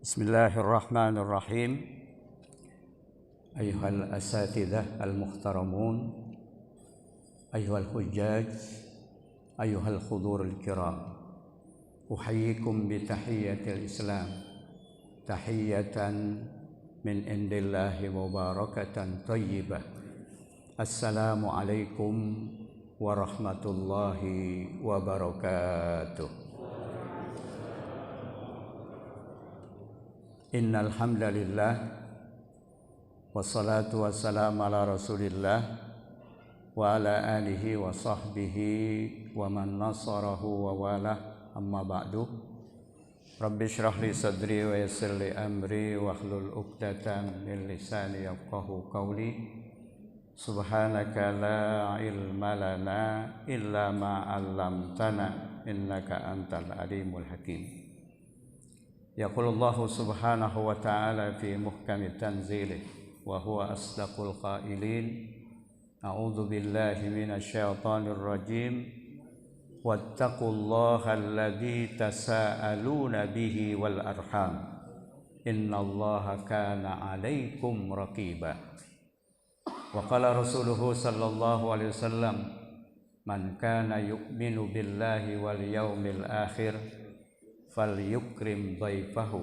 Bismillahirrahmanirrahim. Ayuhal asatidzah al-muhtaramun, ayuhal hujjaj, ayuhal khudurul kiram, uhayyikum bi tahiyyatil islam, tahiyyatan min indillahi mubarakatan thayyibah. Assalamu alaikum warahmatullahi wabarakatuh. Innal hamdalillah wassalatu wassalamu ala Rasulillah wa ala alihi wa sahbihi wa man nasarahu wa wala, amma ba'du. Rabbi shrah li sadri wa yassir li amri wa hlul 'uqdatam min lisani yafqahu qawli. Subhanaka la ilma lana illa ma 'allamtana innaka antal alimul hakim. Yaqulullahu subhanahu wa ta'ala fi muhkami tanzilih wa huwa asdaqul qailin. A'udzu billahi minasy syaithanir rajim. Wattaqullaha alladzi tasaaluna bihi wal arham. Innallaha kana 'alaikum raqiba. Wa qala rasuluhu sallallahu alaihi wasallam, man kana yu'minu billahi wal yaumil akhir falyukrim dhaifahu,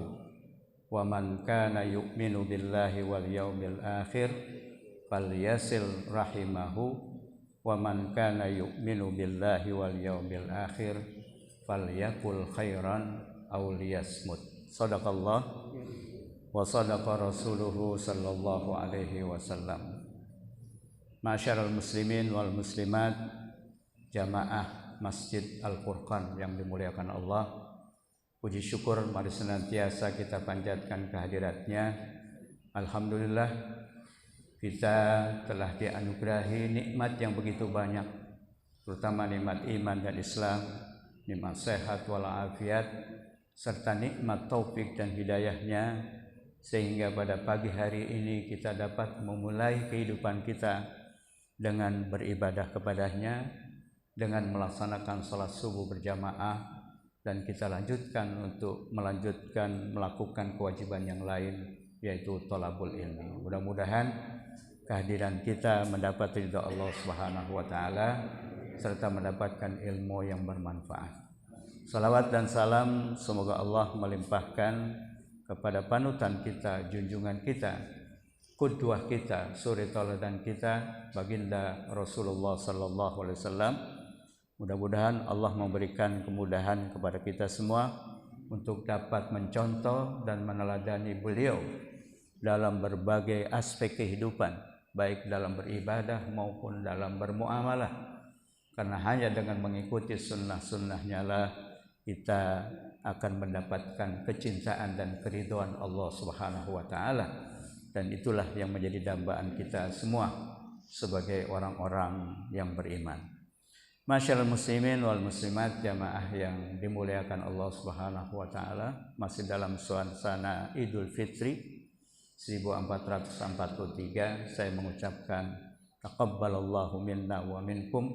wa man kana yu'minu billahi wal yaumil akhir falyasil rahimahu, wa man kana yu'minu billahi wal yaumil akhir falyakul khairan aw liyasmut. Shadaqallah wa shadaqa rasuluhu sallallahu alaihi wasallam. Ma'asyiral muslimin wal muslimat, jamaah Masjid Al-Furqan yang dimuliakan Allah, puji syukur mari senantiasa kita panjatkan kehadiratnya. Alhamdulillah, kita telah dianugerahi nikmat yang begitu banyak, terutama nikmat iman dan Islam, nikmat sehat walafiat, serta nikmat taufik dan hidayahnya, sehingga pada pagi hari ini kita dapat memulai kehidupan kita dengan beribadah kepadanya, dengan melaksanakan salat subuh berjamaah, dan kita lanjutkan untuk melakukan kewajiban yang lain, yaitu thalabul ilmi. Mudah-mudahan kehadiran kita mendapat ridha Allah Subhanahu wa taala serta mendapatkan ilmu yang bermanfaat. Salawat dan salam semoga Allah melimpahkan kepada panutan kita, junjungan kita, qudwah kita, suri tauladan kita, baginda Rasulullah sallallahu alaihi wasallam. Mudah-mudahan Allah memberikan kemudahan kepada kita semua untuk dapat mencontoh dan meneladani beliau dalam berbagai aspek kehidupan, baik dalam beribadah maupun dalam bermuamalah. Karena hanya dengan mengikuti sunnah-sunnahnya lah kita akan mendapatkan kecintaan dan keridhaan Allah Subhanahu wa taala, dan itulah yang menjadi dambaan kita semua sebagai orang-orang yang beriman. Masyaallah muslimin wal muslimat, jamaah yang dimuliakan Allah Subhanahu wa taala, masih dalam suasana Idul Fitri 1443, saya mengucapkan taqabbalallahu minna wa minkum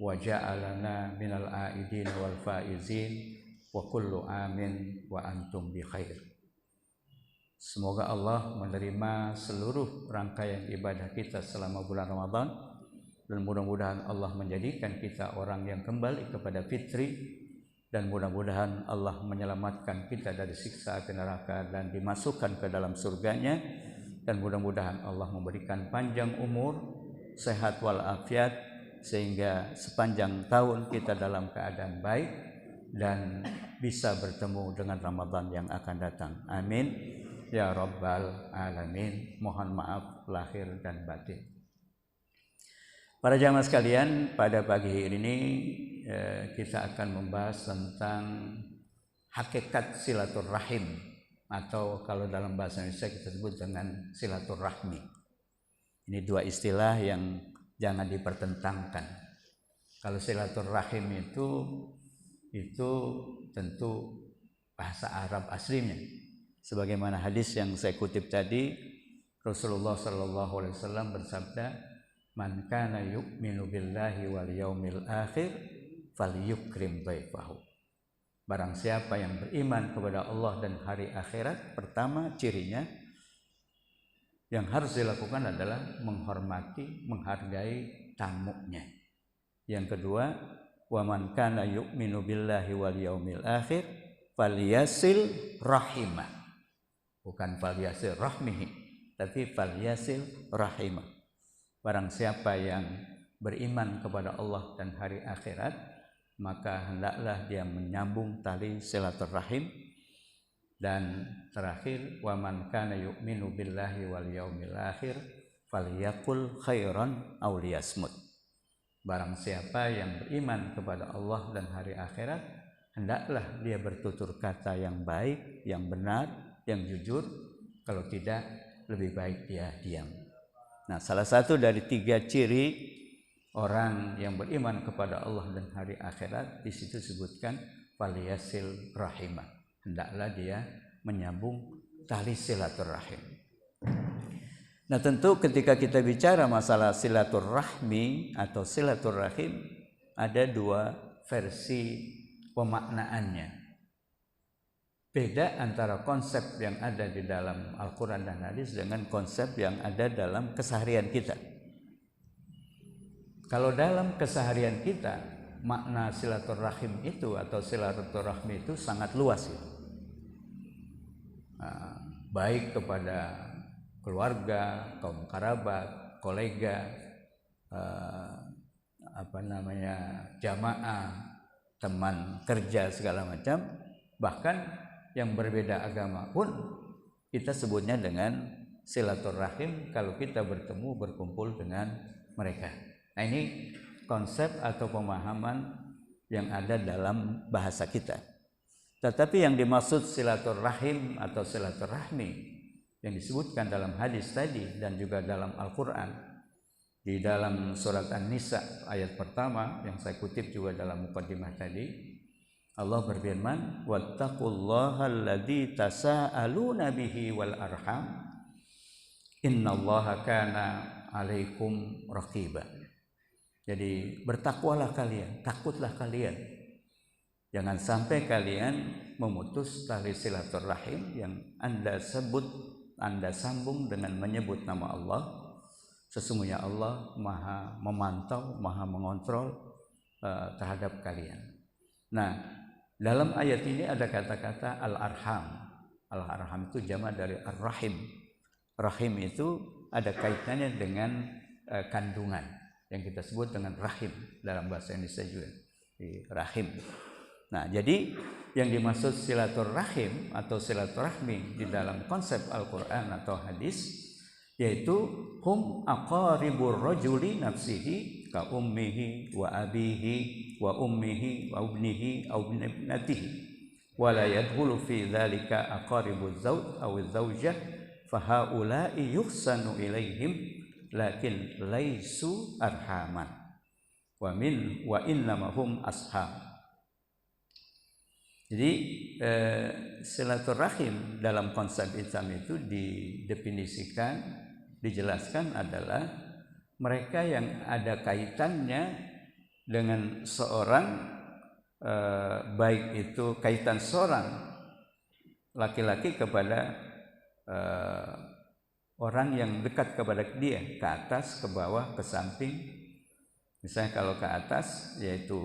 wa ja'alana minal aidin wal faizin wa kullu amin wa antum bi khair. Semoga Allah menerima seluruh rangkaian ibadah kita selama bulan Ramadan, dan mudah-mudahan Allah menjadikan kita orang yang kembali kepada fitri, dan mudah-mudahan Allah menyelamatkan kita dari siksa api neraka dan dimasukkan ke dalam surganya, dan mudah-mudahan Allah memberikan panjang umur, sehat walafiat, sehingga sepanjang tahun kita dalam keadaan baik dan bisa bertemu dengan Ramadan yang akan datang. Amin ya rabbal alamin. Mohon maaf lahir dan batin. Para jamaah sekalian, pada pagi hari ini kita akan membahas tentang hakikat silaturrahim, atau kalau dalam bahasa Indonesia kita sebut dengan silaturrahmi. Ini dua istilah yang jangan dipertentangkan. Kalau silaturrahim itu tentu bahasa Arab aslinya. Sebagaimana hadis yang saya kutip tadi, Rasulullah sallallahu alaihi wasallam bersabda, man kana yu'minu billahi wal yaumil akhir falyukrim dhaifahu. Barang siapa yang beriman kepada Allah dan hari akhirat, pertama cirinya yang harus dilakukan adalah menghormati, menghargai tamunya. Yang kedua, wa man kana yu'minu billahi wal yaumil akhir falyasil rahimah. Bukan falyasil rahmihi, tapi falyasil rahimah. Barang siapa yang beriman kepada Allah dan hari akhirat, maka hendaklah dia menyambung tali silaturahim. Dan terakhir, wa man kana yu'minu billahi wal yaumil akhir falyaqul khairan aw liyasmut. Barang siapa yang beriman kepada Allah dan hari akhirat, hendaklah dia bertutur kata yang baik, yang benar, yang jujur. Kalau tidak, lebih baik dia diam. Nah, salah satu dari 3 ciri orang yang beriman kepada Allah dan hari akhirat, di situ disebutkan falyasil rahimah. Hendaklah dia menyambung tali silaturahim. Nah, tentu ketika kita bicara masalah silaturahmi atau silaturahim, ada 2 versi pemaknaannya. Beda antara konsep yang ada di dalam Al-Quran dan hadis dengan konsep yang ada dalam keseharian kita. Kalau dalam keseharian kita, makna silaturahim itu atau silaturahmi itu sangat luas ya. Baik kepada keluarga, kaum kerabat, kolega, jamaah, teman kerja segala macam, bahkan yang berbeda agama pun kita sebutnya dengan silaturahim kalau kita bertemu berkumpul dengan mereka. Nah, ini konsep atau pemahaman yang ada dalam bahasa kita. Tetapi yang dimaksud silaturahim atau silaturahmi yang disebutkan dalam hadis tadi dan juga dalam Al-Quran, di dalam surat An-Nisa ayat pertama yang saya kutip juga dalam muqaddimah tadi, Allah berfirman, wattaqullaha alladzi tasaaluna bihi wal arham innallaha kana 'alaikum raqiba. Jadi bertakwalah kalian, takutlah kalian. Jangan sampai kalian memutus tali silaturahim yang Anda sebut, Anda sambung dengan menyebut nama Allah. Sesungguhnya Allah Maha memantau, Maha mengontrol terhadap kalian. Nah, dalam ayat ini ada kata-kata al-arham. Al-arham itu jamak dari ar-rahim. Rahim itu ada kaitannya dengan kandungan yang kita sebut dengan rahim dalam bahasa Indonesia juga, rahim. Nah, jadi yang dimaksud silaturahim atau silaturahmi di dalam konsep Al-Quran atau hadis, yaitu hum aqaribur rajuli nafsihi ka ummihi wa abihi wa ummihi wa ibnihi aw ibnatihi wa la yadkhulu fi dzalika aqaribuz zawj aw az-zawjah fa haula'i yuhsanu ilaihim lakin laisu arhaman wa innamahum ashab. Jadi silaturahim dalam konsep Islam itu didefinisikan, dijelaskan adalah mereka yang ada kaitannya dengan seorang, baik itu kaitan seorang laki-laki kepada orang yang dekat kepada dia, ke atas, ke bawah, ke samping. Misalnya kalau ke atas yaitu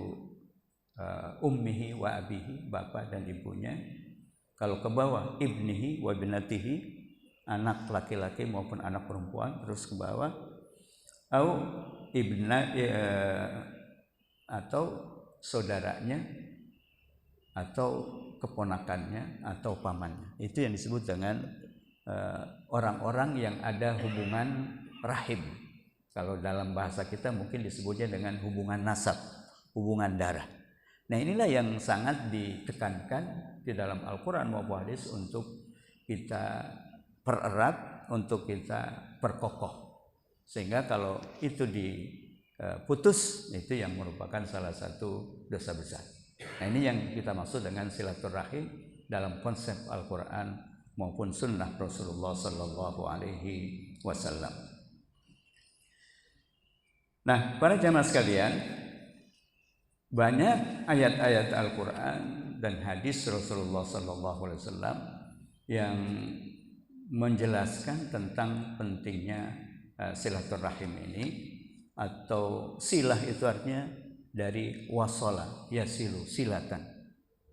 ummihi wa abihi, bapak dan ibunya. Kalau ke bawah ibnihi wa binatihi, anak laki-laki maupun anak perempuan, terus ke bawah. Atau saudaranya, atau keponakannya, atau pamannya. Itu yang disebut dengan orang-orang yang ada hubungan rahim. Kalau dalam bahasa kita mungkin disebutnya dengan hubungan nasab, hubungan darah. Nah, inilah yang sangat ditekankan di dalam Al-Quran maupun hadis untuk kita pererat, untuk kita perkokoh. Sehingga kalau itu diputus, itu yang merupakan salah satu dosa besar. Nah, ini yang kita maksud dengan silaturahim dalam konsep Al-Quran maupun sunnah Rasulullah Sallallahu Alaihi Wasallam. Nah, para jamaah sekalian, banyak ayat-ayat Al-Quran dan hadis Rasulullah SAW yang menjelaskan tentang pentingnya silaturahim ini, atau silah itu artinya dari wasola, yasilu, silatan.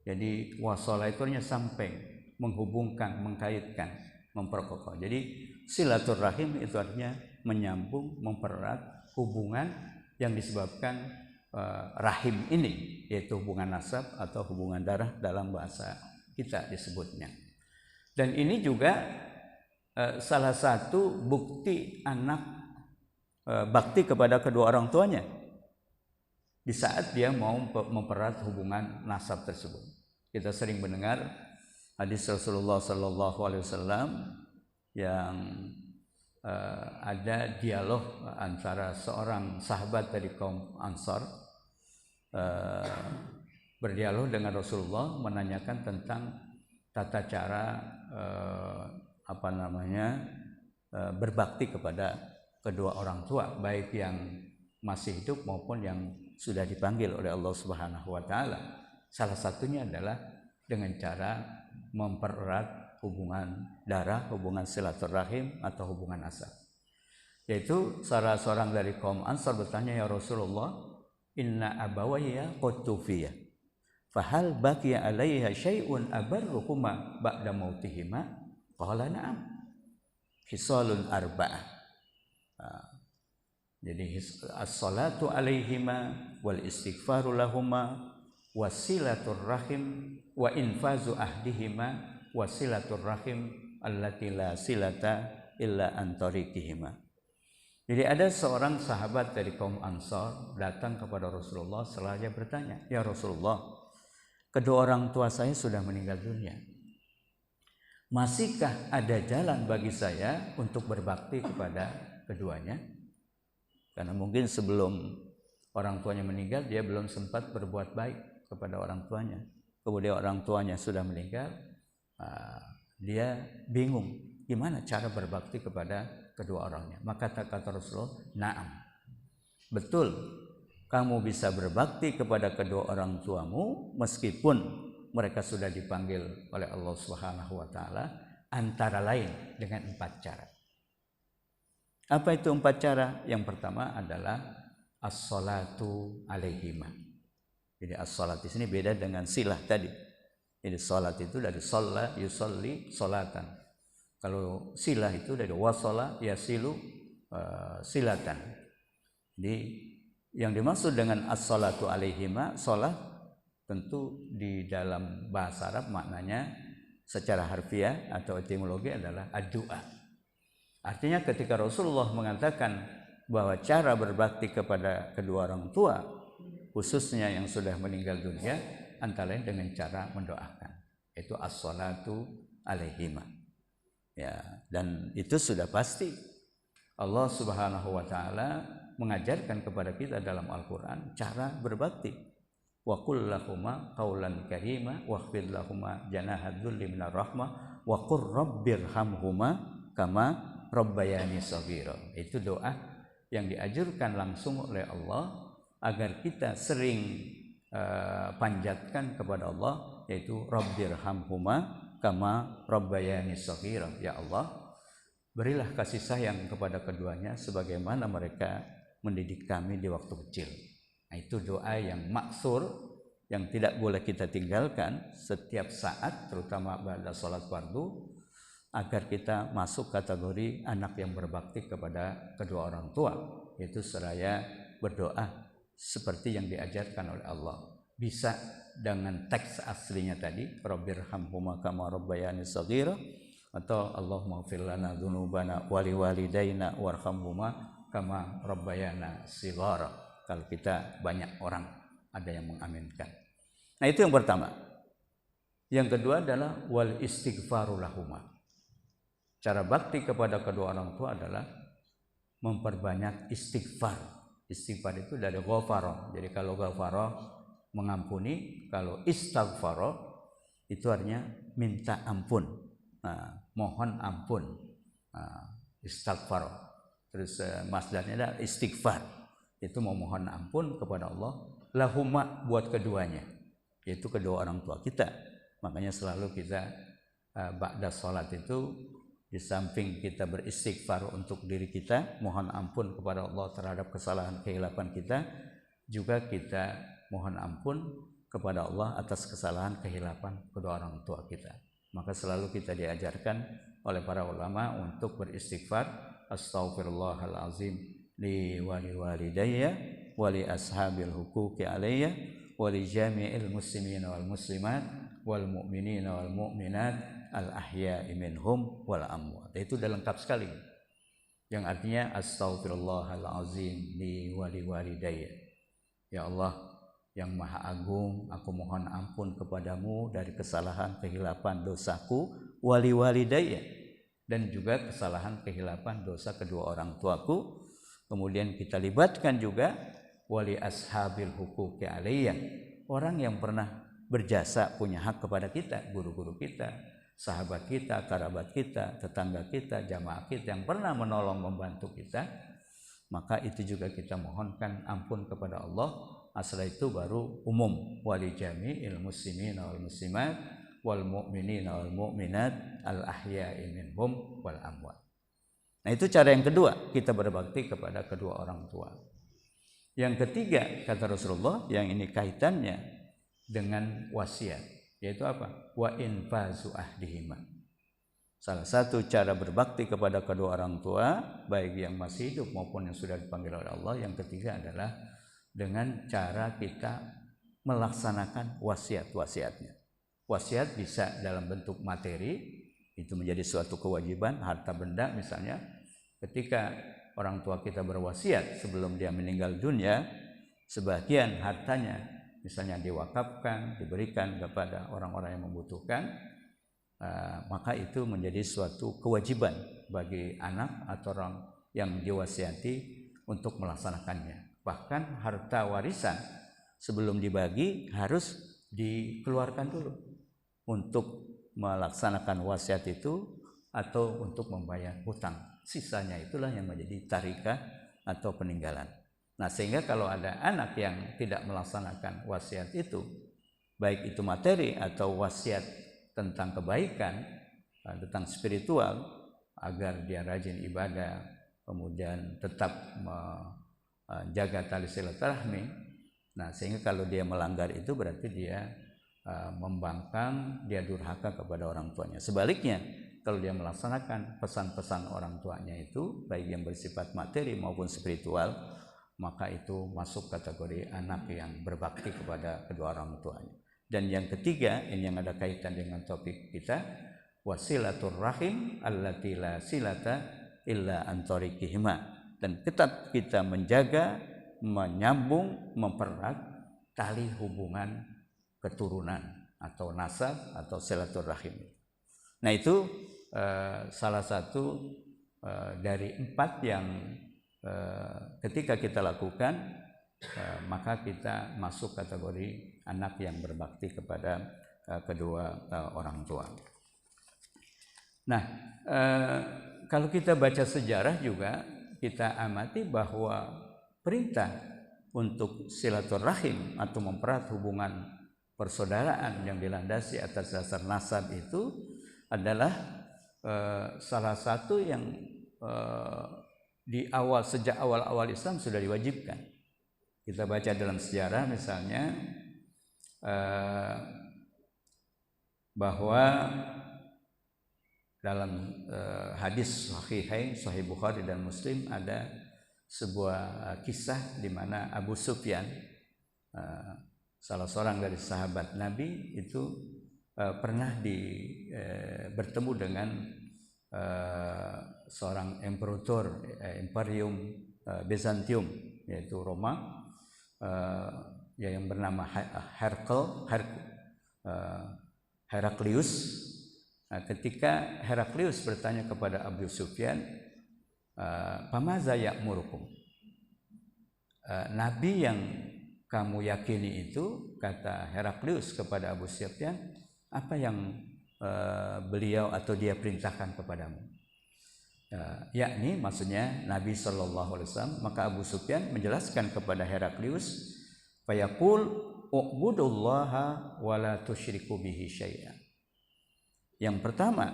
Jadi wasola itu artinya sampai, menghubungkan, mengkaitkan, memperkokoh. Jadi silaturahim itu artinya menyambung, mempererat hubungan yang disebabkan rahim ini, yaitu hubungan nasab atau hubungan darah dalam bahasa kita disebutnya. Dan ini juga salah satu bukti anak bakti kepada kedua orang tuanya di saat dia mau mempererat hubungan nasab tersebut. Kita sering mendengar hadis Rasulullah SAW yang ada dialog antara seorang sahabat dari kaum Ansar berdialog dengan Rasulullah, menanyakan tentang tata cara berbakti kepada kedua orang tua, baik yang masih hidup maupun yang sudah dipanggil oleh Allah Subhanahu wa taala. Salah satunya adalah dengan cara mempererat hubungan darah, hubungan silaturahim atau hubungan nasab. Yaitu salah seorang dari kaum Ansar bertanya, "Ya Rasulullah, inna abawayya qad tufiya. Fahal baqiya alaiha syai'un abarruhuma ba'da mautihima?" Qala na'am. Khisalun arba'ah. Jadi as-salatu alaihima wal istighfaru lahuma wasilatur rahim wa infazu ahdihima wasilatur rahim allati la silata illa an tariqihima. Jadi ada seorang sahabat dari kaum Ansar datang kepada Rasulullah setelah dia bertanya, "Ya Rasulullah, kedua orang tua saya sudah meninggal dunia. Masihkah ada jalan bagi saya untuk berbakti kepada keduanya?" Karena mungkin sebelum orang tuanya meninggal, dia belum sempat berbuat baik kepada orang tuanya. Kemudian orang tuanya sudah meninggal, dia bingung gimana cara berbakti kepada kedua orangnya. Maka kata Rasulullah, "Na'am, betul, kamu bisa berbakti kepada kedua orang tuamu meskipun mereka sudah dipanggil oleh Allah Subhanahu wa taala, antara lain dengan 4 cara." Apa itu 4 cara? Yang pertama adalah as-salatu alaihima. Jadi as-salat di sini beda dengan silah tadi. Jadi salat itu dari shalla yusalli salatan. Kalau silah itu dari wasala yasilu silatan. Jadi yang dimaksud dengan as-salatu alaihima, salat tentu di dalam bahasa Arab maknanya secara harfiah atau etimologi adalah ad-du'a. Artinya ketika Rasulullah mengatakan bahwa cara berbakti kepada kedua orang tua, khususnya yang sudah meninggal dunia, antara lain dengan cara mendoakan, itu as-salatu alaihima. Ya, dan itu sudah pasti Allah Subhanahu wa taala mengajarkan kepada kita dalam Al-Qur'an cara berbakti. Wa qul lahuma qaulan karima wakhfid lahuma janahad dzulli minar rahmah wa qur rabbirhamhuma kama rabbayani shaghira. Itu doa yang diajarkan langsung oleh Allah agar kita sering panjatkan kepada Allah, yaitu rabbirhamhuma kama rabbayani shaghira. Ya Allah, berilah kasih sayang kepada keduanya sebagaimana mereka mendidik kami di waktu kecil. Nah, itu doa yang maksur yang tidak boleh kita tinggalkan setiap saat, terutama pada sholat fardu, agar kita masuk kategori anak yang berbakti kepada kedua orang tua, yaitu seraya berdoa seperti yang diajarkan oleh Allah. Bisa dengan teks aslinya tadi, rabbirhamhuma kama rabbayani shaghira, atau Allahumma ighfir lana dzunubana wa liwalidayna warhamhuma kama rabbayana shighara. Kalau kita banyak orang ada yang mengaminkan. Nah, itu yang pertama. Yang kedua adalah wal istighfaru lahuma. Cara bakti kepada kedua orang tua adalah memperbanyak istighfar. Istighfar itu dari ghafara. Jadi kalau ghafara mengampuni, kalau istighfar itu artinya minta ampun. Nah, mohon ampun. Nah, istighfar. Terus masdarnya adalah istighfar. Itu memohon ampun kepada Allah. Lahuma buat keduanya. yaitu kedua orang tua kita. Makanya selalu kita ba'da sholat itu, di samping kita beristighfar untuk diri kita, mohon ampun kepada Allah terhadap kesalahan kehilapan kita, juga kita mohon ampun kepada Allah atas kesalahan kehilapan kedua orang tua kita. Maka selalu kita diajarkan oleh para ulama untuk beristighfar, astaghfirullahalazim li wali walidayya wali ashabil huquqi alayya wali jami'il muslimina wal muslimat wal mu'minina wal mu'minat al ahya'i minhum wal amwat. Itu udah lengkap sekali, yang artinya astaghfirullahalazim li wali walidayya, ya Allah yang maha agung, aku mohon ampun kepadamu dari kesalahan kehilapan dosaku, wali walidayya, dan juga kesalahan kehilapan dosa kedua orang tuaku. Kemudian kita libatkan juga wali ashabil huquqi alayya, orang yang pernah berjasa, punya hak kepada kita, guru-guru kita, sahabat kita, kerabat kita, tetangga kita, jamaah kita yang pernah menolong membantu kita, maka itu juga kita mohonkan ampun kepada Allah. Setelah itu baru umum, wali jami'il muslimina wal muslimat wal mu'minina wal mu'minat al ahya'i minhum wal amwat. Nah, itu cara yang kedua, kita berbakti kepada kedua orang tua. Yang ketiga, kata Rasulullah, yang ini kaitannya dengan wasiat, yaitu apa? Wa infazu ahdihima. Salah satu cara berbakti kepada kedua orang tua, baik yang masih hidup maupun yang sudah dipanggil oleh Allah, yang ketiga adalah dengan cara kita melaksanakan wasiat-wasiatnya. Wasiat bisa dalam bentuk materi, itu menjadi suatu kewajiban, harta benda misalnya. Ketika orang tua kita berwasiat sebelum dia meninggal dunia, sebagian hartanya misalnya diwakafkan, diberikan kepada orang-orang yang membutuhkan, maka itu menjadi suatu kewajiban bagi anak atau orang yang diwasiati untuk melaksanakannya. Bahkan harta warisan sebelum dibagi harus dikeluarkan dulu untuk melaksanakan wasiat itu atau untuk membayar hutang. Sisanya itulah yang menjadi tarikah atau peninggalan. Nah, sehingga kalau ada anak yang tidak melaksanakan wasiat itu, baik itu materi atau wasiat tentang kebaikan, tentang spiritual, agar dia rajin ibadah, kemudian tetap jaga tali silaturahmi. Nah, sehingga kalau dia melanggar itu berarti dia membangkang, dia durhaka kepada orang tuanya. Sebaliknya, kalau dia melaksanakan pesan-pesan orang tuanya itu, baik yang bersifat materi maupun spiritual, maka itu masuk kategori anak yang berbakti kepada kedua orang tuanya. Dan yang ketiga, ini yang ada kaitan dengan topik kita, wasilatur rahim allati la silata illa an tariqihima. Dan tetap kita menjaga, menyambung, mempererat tali hubungan keturunan atau nasab atau silaturahim. Nah, itu salah satu dari 4 yang ketika kita lakukan, maka kita masuk kategori anak yang berbakti kepada kedua orang tua. Nah, kalau kita baca sejarah juga, kita amati bahwa perintah untuk silaturahim atau mempererat hubungan persaudaraan yang dilandasi atas dasar nasab itu adalah salah satu yang sejak awal Islam sudah diwajibkan. Kita baca dalam sejarah misalnya bahwa dalam hadis Sahih Bukhari dan Muslim ada sebuah kisah di mana Abu Sufyan, salah seorang dari sahabat Nabi itu pernah bertemu dengan seorang imperator Imperium Bizantium, yaitu Roma, yang bernama Heraklius. Ketika Heraklius bertanya kepada Abu Sufyan, "Pamaza ya'murukum?" Nabi yang kamu yakini itu, kata Heraklius kepada Abu Sufyan, apa yang beliau atau dia perintahkan kepadamu? Yakni maksudnya Nabi SAW. Maka Abu Sufyan menjelaskan kepada Heraklius, fayaqul u'budullaha wa la tusyriku bihi syai'an. Yang pertama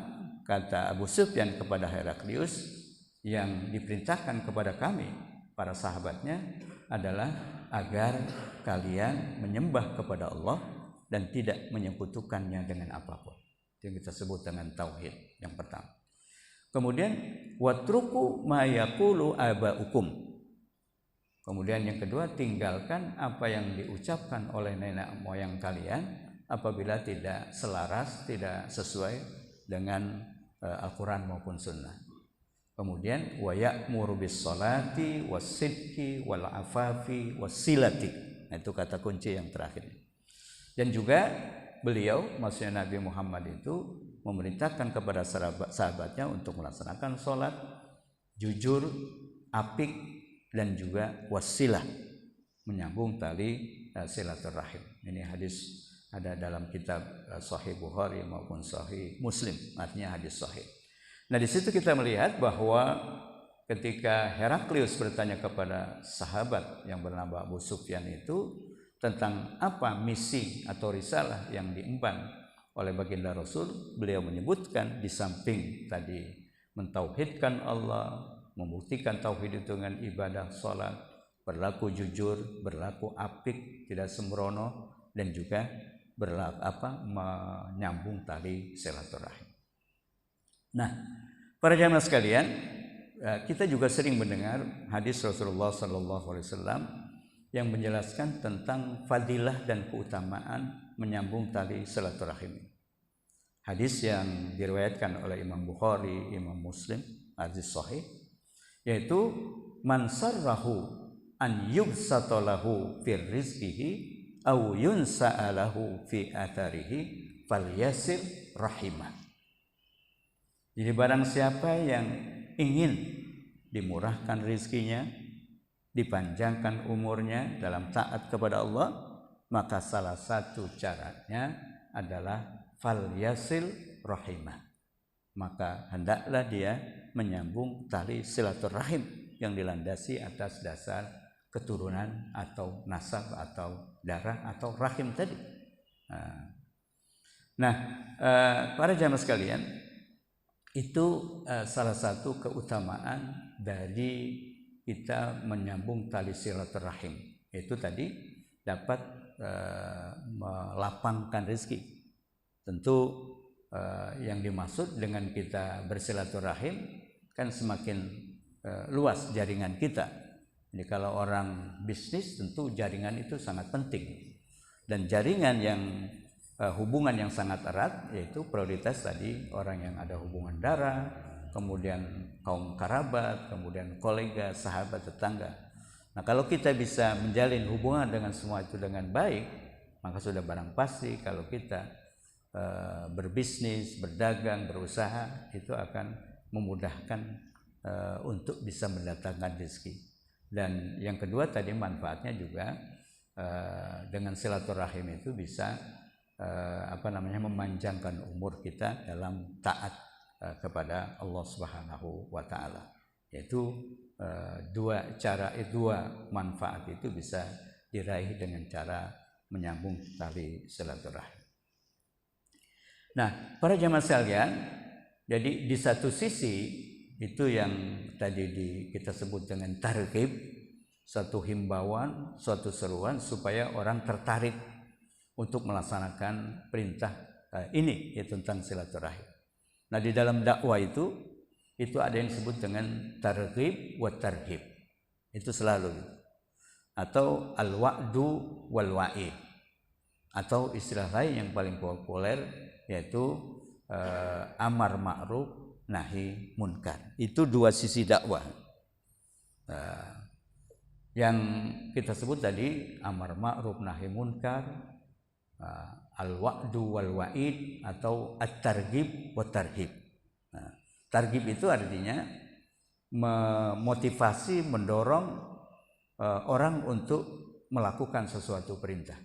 kata Abu Sufyan kepada Heraklius, yang diperintahkan kepada kami para sahabatnya adalah agar kalian menyembah kepada Allah dan tidak menyekutukannya dengan apapun. Itu yang kita sebut dengan tauhid yang pertama. Kemudian watruku ma yaqulu abaukum. Kemudian yang kedua, tinggalkan apa yang diucapkan oleh nenek moyang kalian apabila tidak selaras, tidak sesuai dengan Al-Quran maupun Sunnah. Kemudian wa ya'muru bis salati was sidqi wal afafi was silati. Nah, itu kata kunci yang terakhir. Dan juga beliau, maksudnya Nabi Muhammad itu memerintahkan kepada sahabatnya untuk melaksanakan sholat, jujur, apik, dan juga wasilah, menyambung tali silaturahim. Ini hadis ada dalam kitab Sahih Bukhari maupun Sahih Muslim, artinya hadis sahih. Nah, di situ kita melihat bahwa ketika Heraklius bertanya kepada sahabat yang bernama Abu Sufyan itu tentang apa misi atau risalah yang diemban oleh baginda Rasul, beliau menyebutkan di samping tadi mentauhidkan Allah, membuktikan tauhid itu dengan ibadah salat, berlaku jujur, berlaku apik, tidak sembrono, dan juga menyambung tali silaturahim. Nah, para jamaah sekalian, kita juga sering mendengar hadis Rasulullah SAW yang menjelaskan tentang fadilah dan keutamaan menyambung tali silaturahim. Hadis yang diriwayatkan oleh Imam Bukhari, Imam Muslim, hadis sahih, yaitu man sarrahu an yubsata lahu fir rizqihi aw yunsa'alahu fi atharihi falyasir rahimah. Jadi barang siapa yang ingin dimurahkan rizkinya, dipanjangkan umurnya dalam taat kepada Allah, maka salah satu caranya adalah falyasil rahimah. Maka hendaklah dia menyambung tali silaturahim yang dilandasi atas dasar keturunan atau nasab atau darah atau rahim tadi. Nah, para jamaah sekalian, itu salah satu keutamaan dari kita menyambung tali silaturahim. Itu tadi dapat melapangkan rezeki. Tentu yang dimaksud dengan kita bersilaturahim kan semakin luas jaringan kita. Jadi kalau orang bisnis tentu jaringan itu sangat penting, dan jaringan yang hubungan yang sangat erat yaitu prioritas tadi orang yang ada hubungan darah, kemudian kaum kerabat, kemudian kolega, sahabat, tetangga. Nah, kalau kita bisa menjalin hubungan dengan semua itu dengan baik, maka sudah barang pasti kalau kita berbisnis, berdagang, berusaha itu akan memudahkan untuk bisa mendatangkan rezeki. Dan yang kedua tadi manfaatnya juga dengan silaturahim itu bisa memanjangkan umur kita dalam taat kepada Allah Subhanahu wa taala. Yaitu dua manfaat itu bisa diraih dengan cara menyambung tali silaturahim. Nah, para jamaah sekalian, jadi di satu sisi itu yang tadi kita sebut dengan targhib, suatu himbauan, suatu seruan supaya orang tertarik untuk melaksanakan perintah ini yaitu tentang silaturahim. Nah, di dalam dakwah itu ada yang disebut dengan targhib wa tarhib. Itu selalu atau al-wa'du wal wa'id, atau istilah lain yang paling populer yaitu amar ma'ruf nahi munkar. Itu dua sisi dakwah. Yang kita sebut tadi amar ma'ruf nahi munkar, al-wa'du wal wa'id atau at-targhib wa tarhib. Targhib itu artinya memotivasi, mendorong orang untuk melakukan sesuatu perintah.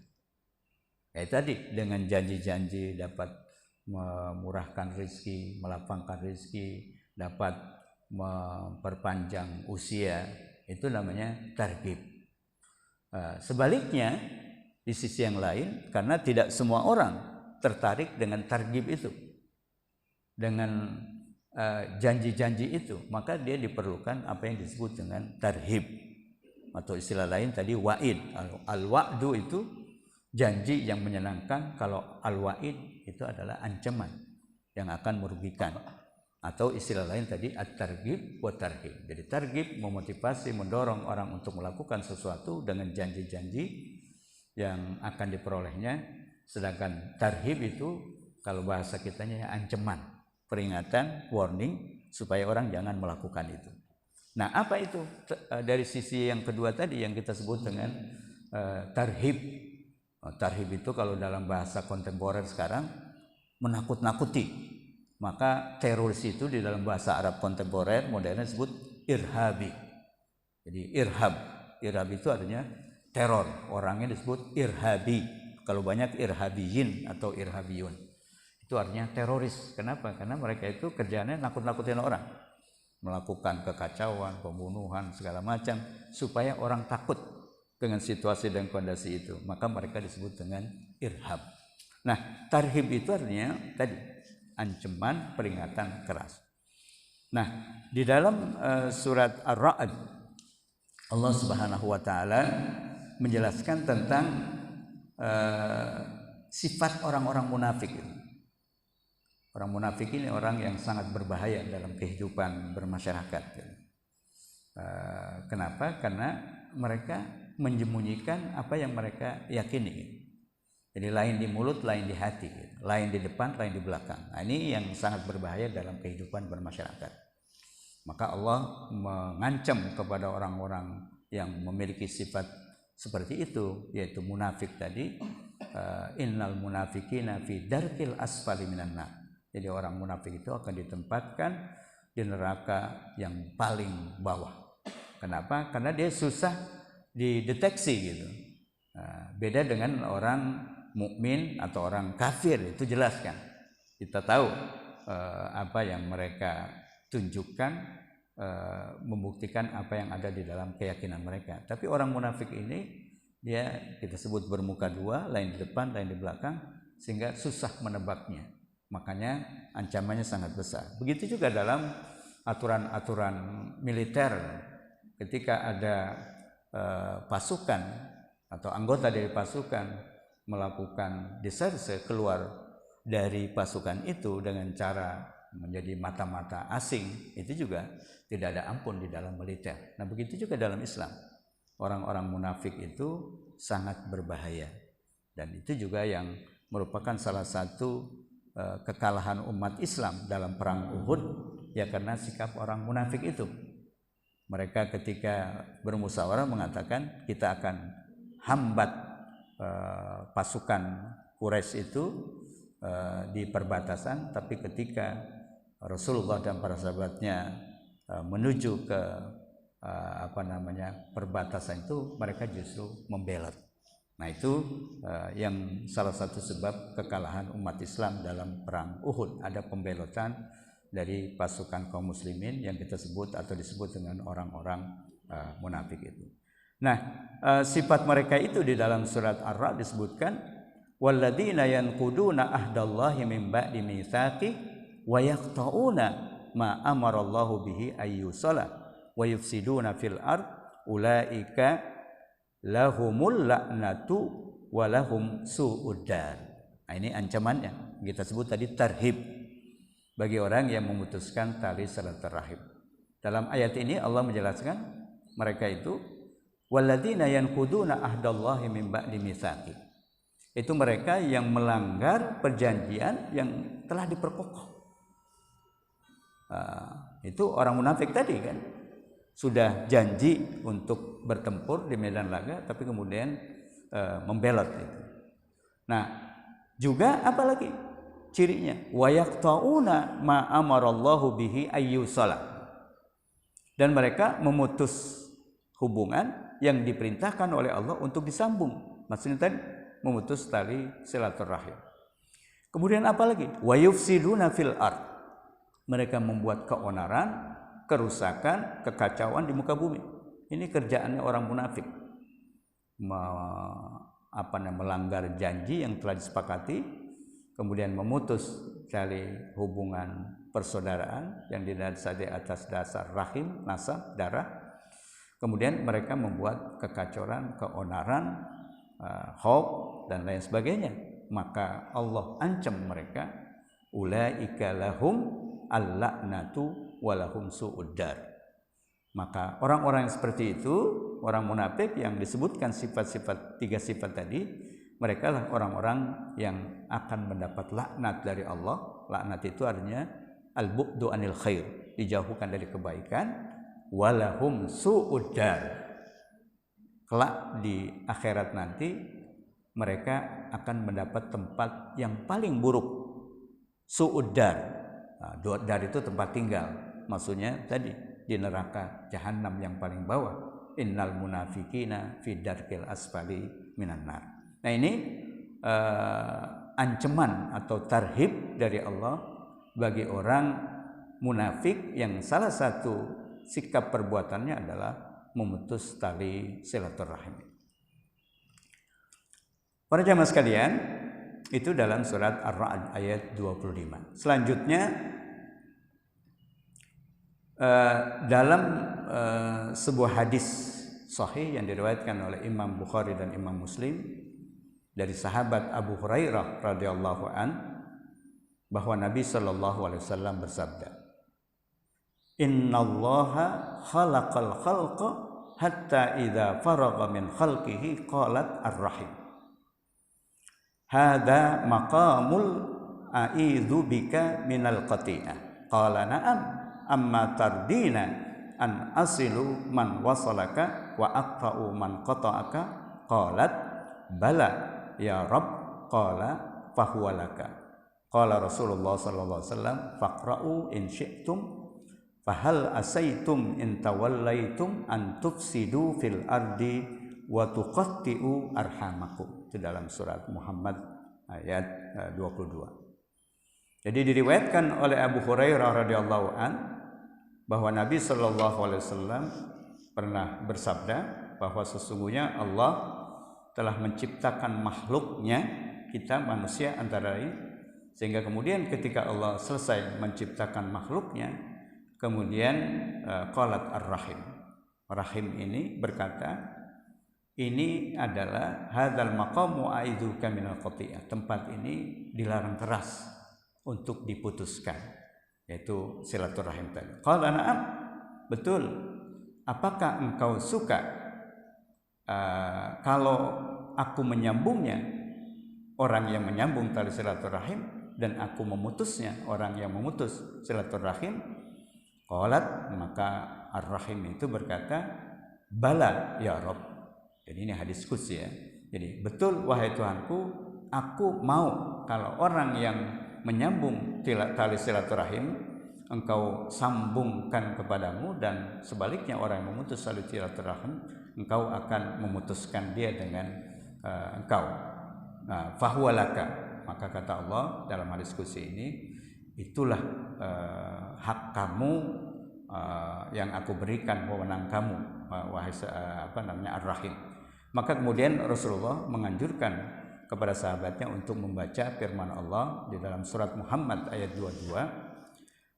Kayak tadi dengan janji-janji dapat memurahkan rezeki, melapangkan rezeki, dapat memperpanjang usia, itu namanya targhib. Sebaliknya Di sisi yang lain, karena tidak semua orang tertarik dengan targhib itu, dengan janji-janji itu, maka dia diperlukan apa yang disebut dengan tarhib, atau istilah lain tadi wa'id. Al-wa'du itu janji yang menyenangkan, kalau al-wa'id itu adalah ancaman yang akan merugikan, atau istilah lain tadi at-targhib wa tarhib. Jadi targhib memotivasi, mendorong orang untuk melakukan sesuatu dengan janji-janji yang akan diperolehnya, sedangkan tarhib itu kalau bahasa kitanya ancaman, peringatan, warning supaya orang jangan melakukan itu. Nah, apa itu dari sisi yang kedua tadi yang kita sebut dengan tarhib. Tarhib itu kalau dalam bahasa kontemporer sekarang menakut-nakuti. Maka teroris itu di dalam bahasa Arab kontemporer modern disebut irhabi. Jadi irhab itu artinya teror, orangnya disebut irhabi. Kalau banyak irhabiyin atau irhabiyun, itu artinya teroris. Kenapa? Karena mereka itu kerjanya nakut-nakutin orang, melakukan kekacauan, pembunuhan, segala macam, supaya orang takut dengan situasi dan kondisi itu. Maka mereka disebut dengan irhab. Nah, tarhib itu artinya tadi ancaman, peringatan keras. Nah, di dalam surat Ar-Ra'd, Allah Subhanahu wa taala menjelaskan tentang sifat orang-orang munafik. Orang munafik ini orang yang sangat berbahaya dalam kehidupan bermasyarakat. Kenapa? Karena mereka menyembunyikan apa yang mereka yakini. Jadi lain di mulut, lain di hati, lain di depan, lain di belakang. Nah, ini yang sangat berbahaya dalam kehidupan bermasyarakat. Maka Allah mengancam kepada orang-orang yang memiliki sifat seperti itu, yaitu munafik tadi, innal munafiqina fi darkil asfali minan nar. Jadi orang munafik itu akan ditempatkan di neraka yang paling bawah. Kenapa? Karena dia susah dideteksi gitu. Beda dengan orang mukmin atau orang kafir, itu jelas kan. Kita tahu apa yang mereka tunjukkan, membuktikan apa yang ada di dalam keyakinan mereka. Tapi orang munafik ini dia kita sebut bermuka dua, lain di depan, lain di belakang, sehingga susah menebaknya. Makanya ancamannya sangat besar. Begitu juga dalam aturan-aturan militer, ketika ada pasukan atau anggota dari pasukan melakukan diserse keluar dari pasukan itu dengan cara menjadi mata-mata asing, itu juga tidak ada ampun di dalam militer. Nah, begitu juga dalam Islam. Orang-orang munafik itu sangat berbahaya, dan itu juga yang merupakan salah satu kekalahan umat Islam dalam perang Uhud, ya karena sikap orang munafik itu. Mereka ketika bermusyawarah mengatakan kita akan hambat pasukan Quraisy itu di perbatasan, tapi ketika Rasulullah dan para sahabatnya menuju ke perbatasan itu, mereka justru membelot. Nah, itu yang salah satu sebab kekalahan umat Islam dalam perang Uhud, ada pembelotan dari pasukan kaum muslimin yang kita sebut atau disebut dengan orang-orang munafik itu. Nah, sifat mereka itu di dalam surat Ar-Ra'd disebutkan, walladzina yanquduna ahdallahi min ba'di mitsaqi wa yaqta'una ma amarallahu bihi ayyusala wa yufsiduna fil ard ulaika lahumul la'natu wa lahum su'uddar. Nah, ini ancamannya. Kita sebut tadi tarhib bagi orang yang memutuskan tali silaturahim. Dalam ayat ini Allah menjelaskan mereka itu walladzina yanquduna ahdallahi min ba'di mitsaqi. Itu mereka yang melanggar perjanjian yang telah diperkokoh. Itu orang munafik tadi kan. Sudah janji untuk bertempur di medan laga, tapi kemudian membelot itu. Nah, juga apalagi cirinya? Wa yaqta'una ma amarallahu bihi ayyusala. Dan mereka memutus hubungan yang diperintahkan oleh Allah untuk disambung. Maksudnya tadi memutus tali silaturahim. Kemudian apalagi? Wa yufsiduna fil ard. Mereka membuat keonaran, kerusakan, kekacauan di muka bumi. Ini kerjaannya orang munafik. melanggar janji yang telah disepakati, kemudian memutus tali hubungan persaudaraan yang didasari atas dasar rahim, nasab, darah. Kemudian mereka membuat kekacauan, keonaran, hoax dan lain sebagainya. Maka Allah ancam mereka, ulaika lahum al-la'natu walahum su'uddar. Maka orang-orang yang seperti itu, orang munafik yang disebutkan tiga sifat tadi, mereka lah orang-orang yang akan mendapat laknat dari Allah. Laknat itu artinya al-bu'du anil khair, dijauhkan dari kebaikan. Walahum su'uddar, kelak di akhirat nanti mereka akan mendapat tempat yang paling buruk. Su'uddar, dar itu tempat tinggal, maksudnya tadi di neraka jahanam yang paling bawah. Innal munafiqina fi darkil asfali minan nar. Nah ini ancaman atau tarhib dari Allah bagi orang munafik yang salah satu sikap perbuatannya adalah memutus tali silaturahim. Para jamaah sekalian, itu dalam surat Ar-Ra'd ayat 25. Selanjutnya dalam sebuah hadis sahih yang diriwayatkan oleh Imam Bukhari dan Imam Muslim dari sahabat Abu Hurairah radhiyallahu an, bahwa Nabi sallallahu alaihi wasallam bersabda, Innallaha khalaqal khalqa hatta idza faragha min khalqihi qalat ar-rahim. Hada maqamul a'idzu bika minal qati'ah. Qala na'am amma tardina an asilu man wasalaka wa aqta'u man qata'aka. Qalat bala ya Rabb. Qala fahuwa laka. Qala Rasulullah sallallahu alaihi wasallam faqra'u in syi'tum fahal asaitum in tawallaitum an tufsidu fil ardi wa tuqatti'u arhamakum. Itu dalam surat Muhammad ayat 22. Jadi diriwayatkan oleh Abu Hurairah radhiyallahu an bahwa Nabi sallallahu alaihi wasallam pernah bersabda bahwa sesungguhnya Allah telah menciptakan makhluknya, kita manusia antara lain, sehingga kemudian ketika Allah selesai menciptakan makhluknya, kemudian qalat ar-rahim. Rahim ini berkata, ini adalah hadzal maqamu a'idzuka minal qati'ah. Tempat ini dilarang keras untuk diputuskan, yaitu silaturahim tadi. Qala na'am, betul. Apakah engkau suka kalau aku menyambungnya, orang yang menyambung tali silaturahim, dan aku memutusnya, orang yang memutus silaturahim? Qalat, maka Ar-Rahim itu berkata, bala ya Rabb. Jadi ini hadis qudsi ya. Jadi betul wahai Tuhanku, aku mau kalau orang yang menyambung tali silaturahim engkau sambungkan kepadamu, dan sebaliknya orang yang memutus tali silaturahim engkau akan memutuskan dia dengan engkau. Nah, fahuwalaka, maka kata Allah dalam hadis qudsi ini, itulah hak kamu yang aku berikan, wewenang kamu, wahai Ar-Rahim. Maka kemudian Rasulullah menganjurkan kepada sahabatnya untuk membaca firman Allah di dalam surat Muhammad ayat 22,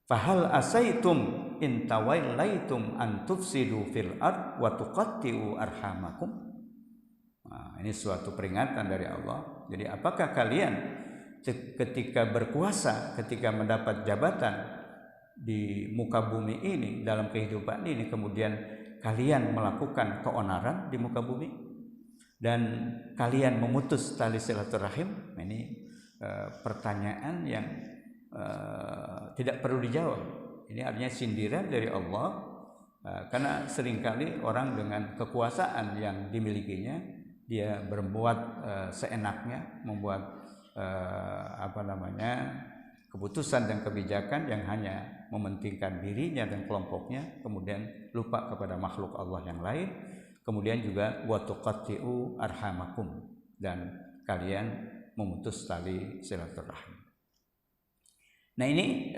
fahal asaitum in tawallaitum an tufsidu fil ard wa tuqatti'u arhamakum. Nah, ini suatu peringatan dari Allah. Jadi apakah kalian ketika berkuasa, ketika mendapat jabatan di muka bumi ini, dalam kehidupan ini, kemudian kalian melakukan keonaran di muka bumi dan kalian memutus tali silaturahim? Ini pertanyaan yang tidak perlu dijawab. Ini artinya sindiran dari Allah, karena seringkali orang dengan kekuasaan yang dimilikinya, dia berbuat seenaknya, membuat keputusan dan kebijakan yang hanya mementingkan dirinya dan kelompoknya, kemudian lupa kepada makhluk Allah yang lain. Kemudian juga wa tuqatti'u arhamakum, dan kalian memutus tali silaturahim. Nah ini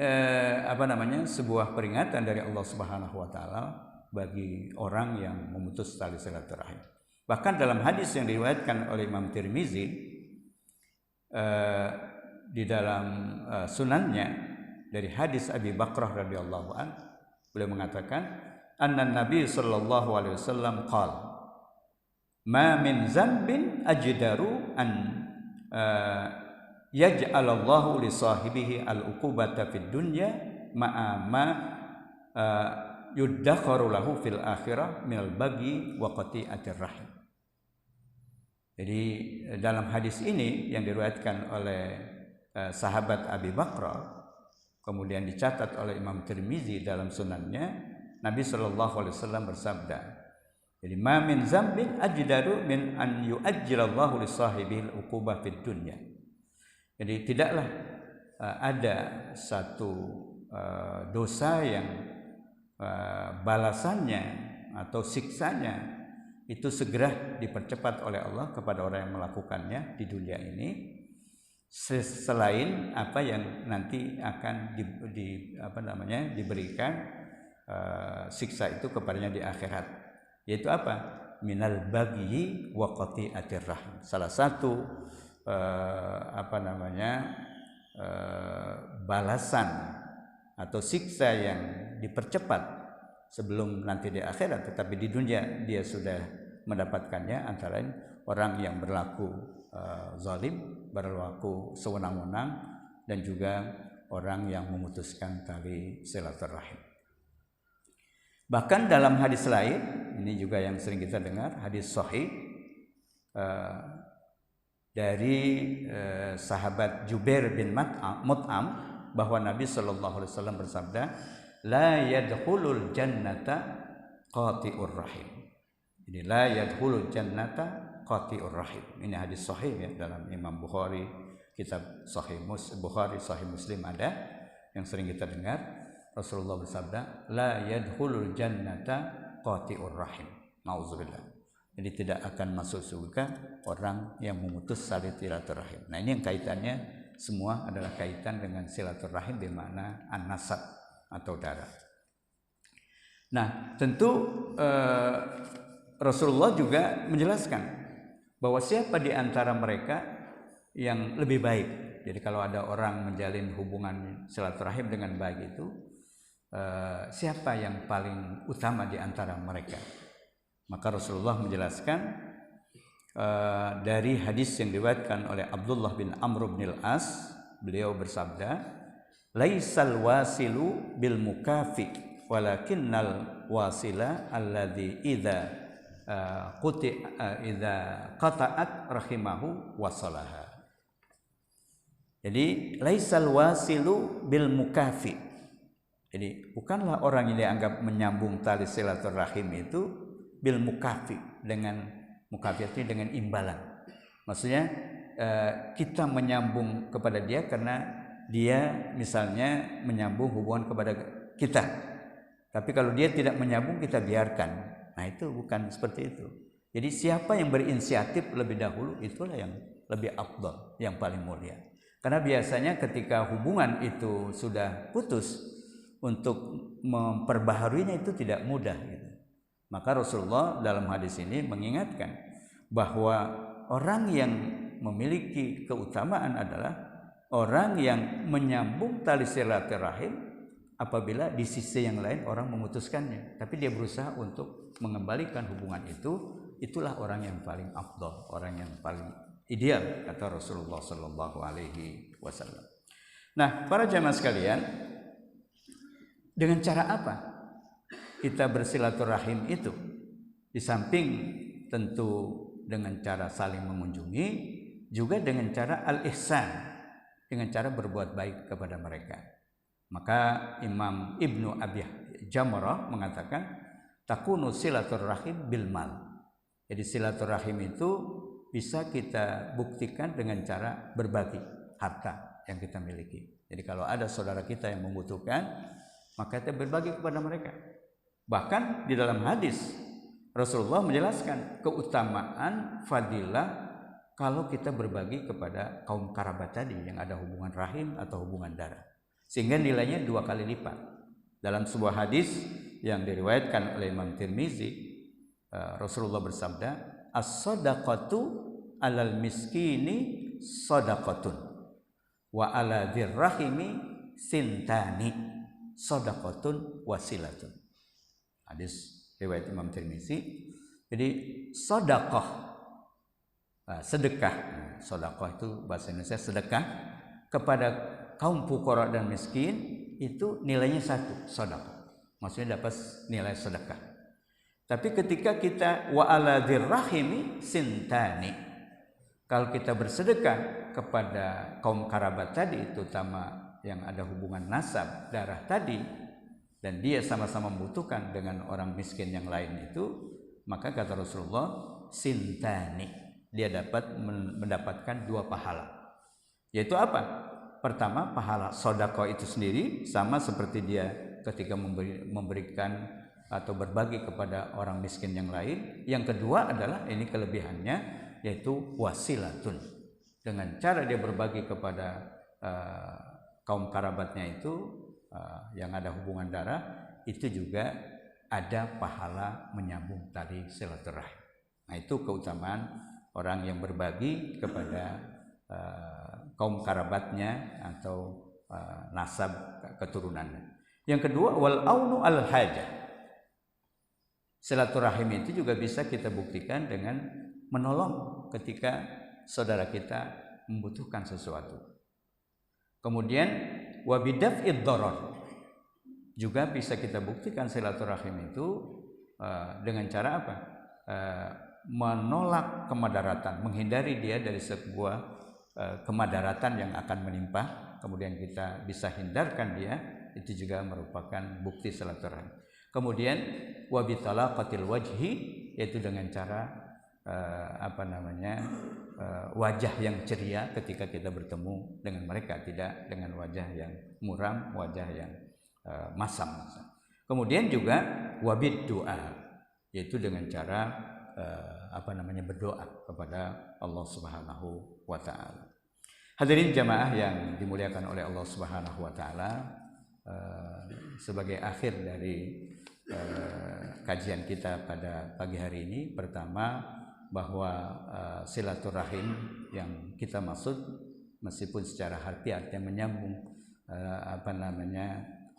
sebuah peringatan dari Allah Subhanahu wa taala bagi orang yang memutus tali silaturahim. Bahkan dalam hadis yang diriwayatkan oleh Imam Tirmizi di dalam sunannya dari hadis Abi Bakrah radhiyallahu an, beliau mengatakan anna Nabi sallallahu alaihi wasallam qala ma min zambin ajdaru an yaj'alallahu li sahibihi al-uqubata fid dunya ma'a ma yuddakharu lahu fil akhirah minal bagi wa qati'atir rahim. Jadi dalam hadis ini yang diriwayatkan oleh sahabat Abi Bakrah, kemudian dicatat oleh Imam Tirmizi dalam sunannya, Nabi sallallahu alaihi wasallam bersabda, jadi ma min zambin ajdaru min an yu'ajjilallahu li sahibihi al-uqubah fid dunya. Jadi tidaklah ada satu dosa yang balasannya atau siksanya itu segera dipercepat oleh Allah kepada orang yang melakukannya di dunia ini, selain apa yang nanti akan diberikan siksa itu kepadanya di akhirat, yaitu apa? Minal baghi wa qati'atir rahim. Salah satu balasan atau siksa yang dipercepat sebelum nanti di akhirat, tetapi di dunia dia sudah mendapatkannya, antara lain orang yang berlaku zalim, berlaku sewenang-wenang, dan juga orang yang memutuskan tali silaturahim. Bahkan dalam hadis lain, ini juga yang sering kita dengar, hadis sahih dari sahabat Jubair bin Mut'am, bahwa Nabi sallallahu alaihi wasallam bersabda, la yadkhulul jannata qati'ur rahim. Jadi la yadkhulul jannata qati'ur rahim. Ini hadis sahih ya, dalam Imam Bukhari, kitab Sahih Bukhari, Sahih Muslim ada yang sering kita dengar. Rasulullah bersabda, la yadkhulul jannata qati'ur rahim. Nauzubillah. Jadi tidak akan masuk surga orang yang memutus tali silaturahim. Nah, ini yang kaitannya semua adalah kaitan dengan silaturahim bermakna an-nasab atau darah. Nah, tentu Rasulullah juga menjelaskan bahwa siapa di antara mereka yang lebih baik. Jadi kalau ada orang menjalin hubungan silaturahim dengan baik itu, siapa yang paling utama di antara mereka? Maka Rasulullah menjelaskan dari hadis yang diriwayatkan oleh Abdullah bin Amr bin Al-As, beliau bersabda, laisal wasilu bil mukafi walakinnal wasila alladzi idza qata'at rahimahu wasalaha. Jadi laisal wasilu bil mukafi. Jadi bukanlah orang yang dianggap menyambung tali silaturahim itu bil mukafi, dengan mukafi itu dengan imbalan. Maksudnya kita menyambung kepada dia karena dia misalnya menyambung hubungan kepada kita. Tapi kalau dia tidak menyambung, kita biarkan. Nah, itu bukan seperti itu. Jadi siapa yang berinisiatif lebih dahulu, itulah yang lebih afdal, yang paling mulia. Karena biasanya ketika hubungan itu sudah putus, untuk memperbaharuinya itu tidak mudah gitu. Maka Rasulullah dalam hadis ini mengingatkan bahwa orang yang memiliki keutamaan adalah orang yang menyambung tali silaturahim apabila di sisi yang lain orang memutuskannya, tapi dia berusaha untuk mengembalikan hubungan itu. Itulah orang yang paling afdal, orang yang paling ideal, kata Rasulullah sallallahu alaihi wasallam. Nah, para jamaah sekalian, dengan cara apa kita bersilaturahim itu? Di samping tentu dengan cara saling mengunjungi, juga dengan cara al-ihsan, dengan cara berbuat baik kepada mereka. Maka Imam Ibnu Abi Jamrah mengatakan, takunu silaturahim bil mal. Jadi silaturahim itu bisa kita buktikan dengan cara berbagi harta yang kita miliki. Jadi kalau ada saudara kita yang membutuhkan, maka kita berbagi kepada mereka. Bahkan di dalam hadis Rasulullah menjelaskan keutamaan fadilah kalau kita berbagi kepada kaum kerabat tadi yang ada hubungan rahim atau hubungan darah, sehingga nilainya 2 kali lipat. Dalam sebuah hadis yang diriwayatkan oleh Imam Tirmizi, Rasulullah bersabda, as-shadaqatu alal miskini shadaqatun wa ala dzirrahimi sintani shadaqatun wasilatun. Hadis riwayat Imam Tirmizi. Jadi sedekah, sedekah, sedekah itu bahasa Indonesia sedekah kepada kaum fuqara dan miskin itu nilainya 1, sedekah. Maksudnya dapat nilai sedekah. Tapi ketika kita wa ala dzirrahimi sintani, kalau kita bersedekah kepada kaum kerabat tadi, terutama yang ada hubungan nasab darah tadi, dan dia sama-sama membutuhkan dengan orang miskin yang lain itu, maka kata Rasulullah sintani, dia dapat mendapatkan 2 pahala. Yaitu apa? Pertama, pahala sedekah itu sendiri sama seperti dia ketika memberikan atau berbagi kepada orang miskin yang lain. Yang kedua adalah, ini kelebihannya, yaitu wasilatun. Dengan cara dia berbagi kepada kaum kerabatnya itu yang ada hubungan darah, itu juga ada pahala menyambung tali silaturahim. Nah, itu keutamaan orang yang berbagi kepada kaum kerabatnya atau nasab keturunannya. Yang kedua, wal aunu al hajah. Silaturahim itu juga bisa kita buktikan dengan menolong ketika saudara kita membutuhkan sesuatu. Kemudian wabidaf'id dharar, juga bisa kita buktikan silaturahim itu dengan cara apa? Menolak kemadaratan, menghindari dia dari sebuah kemadaratan yang akan menimpa, kemudian kita bisa hindarkan dia, itu juga merupakan bukti silaturahim. Kemudian wabitalaqatil wajhi, yaitu dengan cara wajah yang ceria ketika kita bertemu dengan mereka, tidak dengan wajah yang muram, wajah yang masam. Kemudian juga wabid doa, yaitu dengan cara berdoa kepada Allah Subhanahu wa taala. Hadirin jamaah yang dimuliakan oleh Allah Subhanahu wa taala, sebagai akhir dari kajian kita pada pagi hari ini, pertama bahwa silaturahim yang kita maksud, meskipun secara harfiah artinya menyambung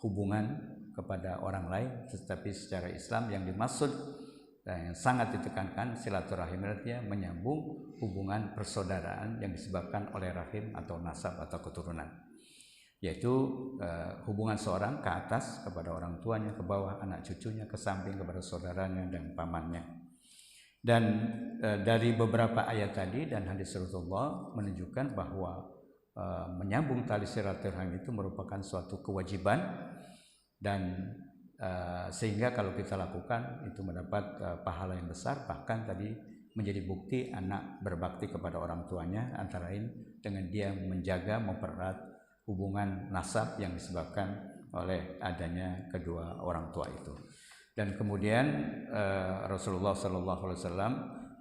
hubungan kepada orang lain, tetapi secara Islam yang dimaksud dan yang sangat ditekankan silaturahim artinya menyambung hubungan persaudaraan yang disebabkan oleh rahim atau nasab atau keturunan, yaitu hubungan seorang ke atas kepada orang tuanya, ke bawah anak cucunya, ke samping kepada saudaranya dan pamannya. Dan dari beberapa ayat tadi dan hadis Rasulullah menunjukkan bahwa menyambung tali silaturahim itu merupakan suatu kewajiban, dan sehingga kalau kita lakukan itu mendapat pahala yang besar. Bahkan tadi menjadi bukti anak berbakti kepada orang tuanya, antara lain dengan dia menjaga, mempererat hubungan nasab yang disebabkan oleh adanya kedua orang tua itu. Dan kemudian Rasulullah SAW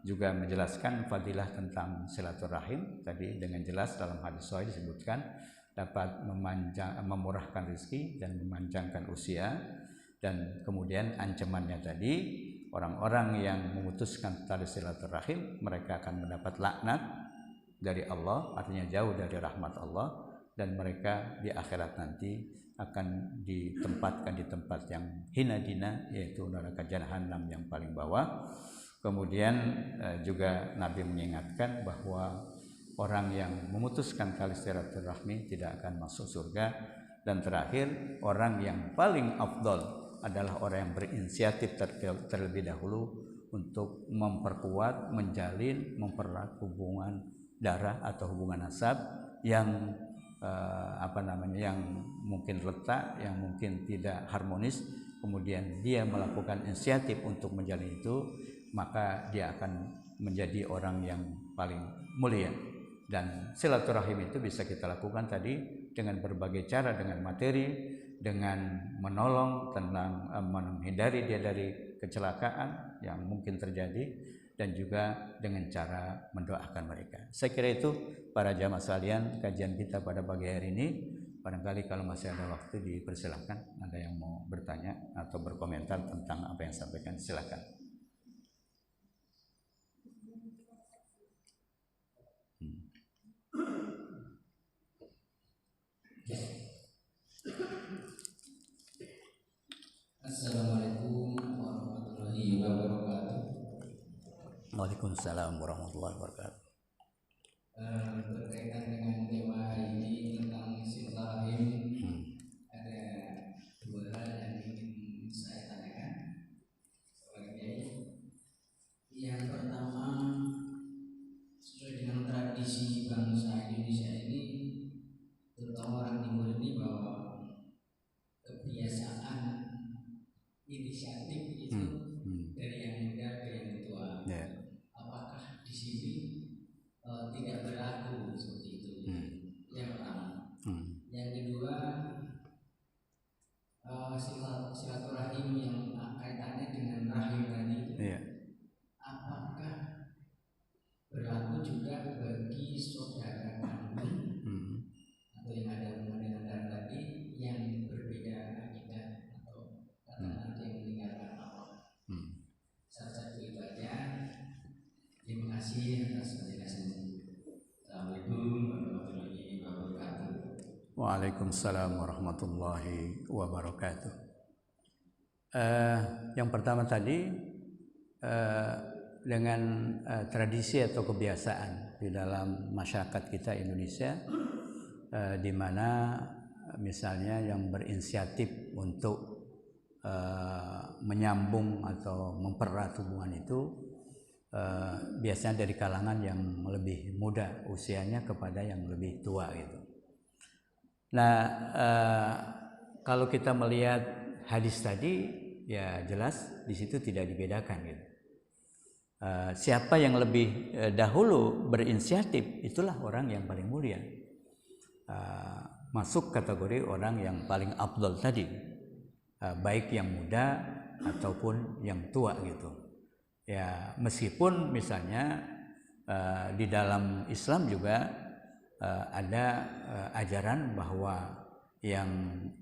juga menjelaskan fadilah tentang silaturahim tadi dengan jelas. Dalam hadis sahih disebutkan dapat memurahkan rezeki dan memanjangkan usia. Dan kemudian ancamannya tadi, orang-orang yang memutuskan tali silaturahim, mereka akan mendapat laknat dari Allah, artinya jauh dari rahmat Allah, dan mereka di akhirat nanti akan ditempatkan di tempat yang hina dina, yaitu neraka jahanam yang paling bawah. Kemudian juga Nabi mengingatkan bahwa orang yang memutuskan tali silaturahmi tidak akan masuk surga. Dan terakhir, orang yang paling afdal adalah orang yang berinisiatif terlebih dahulu untuk memperkuat, menjalin, mempererat hubungan darah atau hubungan nasab yang yang mungkin retak, yang mungkin tidak harmonis. Kemudian dia melakukan inisiatif untuk menjalin itu, maka dia akan menjadi orang yang paling mulia. Dan silaturahim itu bisa kita lakukan tadi dengan berbagai cara, dengan materi, dengan menolong, tentang menghindari dia dari kecelakaan yang mungkin terjadi, dan juga dengan cara mendoakan mereka. Saya kira itu para jamaah sekalian kajian kita pada pagi hari ini. Barangkali kalau masih ada waktu dipersilakan, ada yang mau bertanya atau berkomentar tentang apa yang disampaikan, silakan. Assalamualaikum warahmatullahi wabarakatuh. Waalaikumsalam warahmatullahi wabarakatuh. Berkaitan dengan tema hari ini tentang silaturahim, ada dua hal yang ingin saya tanyakan kepada Kiai. Yang pertama, sesuai dengan tradisi bangsa Indonesia ini, terutama orang Timur ini, bahwa kebiasaan inisiatif itu dari yang muda ke yang tua. Apakah di sini tidak berlaku seperti itu? Yang pertama. Yang kedua, silaturahim yang kaitannya dengan rahim tadi, apakah berlaku juga bagi saudara kandung atau yang ada hubungan dengan darah tadi yang berbeda akidah atau katakan yang meninggalkan Allah? Satu itu aja. Terima kasih atas penjelasannya. Assalamualaikum warahmatullahi wabarakatuh. Waalaikumsalam warahmatullahi wabarakatuh. Yang pertama tadi dengan tradisi atau kebiasaan di dalam masyarakat kita Indonesia, di mana misalnya yang berinisiatif untuk menyambung atau mempererat hubungan itu biasanya dari kalangan yang lebih muda usianya kepada yang lebih tua gitu. Nah, kalau kita melihat hadis tadi, ya jelas di situ tidak dibedakan gitu. Siapa yang lebih dahulu berinisiatif, itulah orang yang paling mulia. Masuk kategori orang yang paling afdal tadi, baik yang muda ataupun yang tua gitu. Ya, meskipun misalnya di dalam Islam juga ada ajaran bahwa yang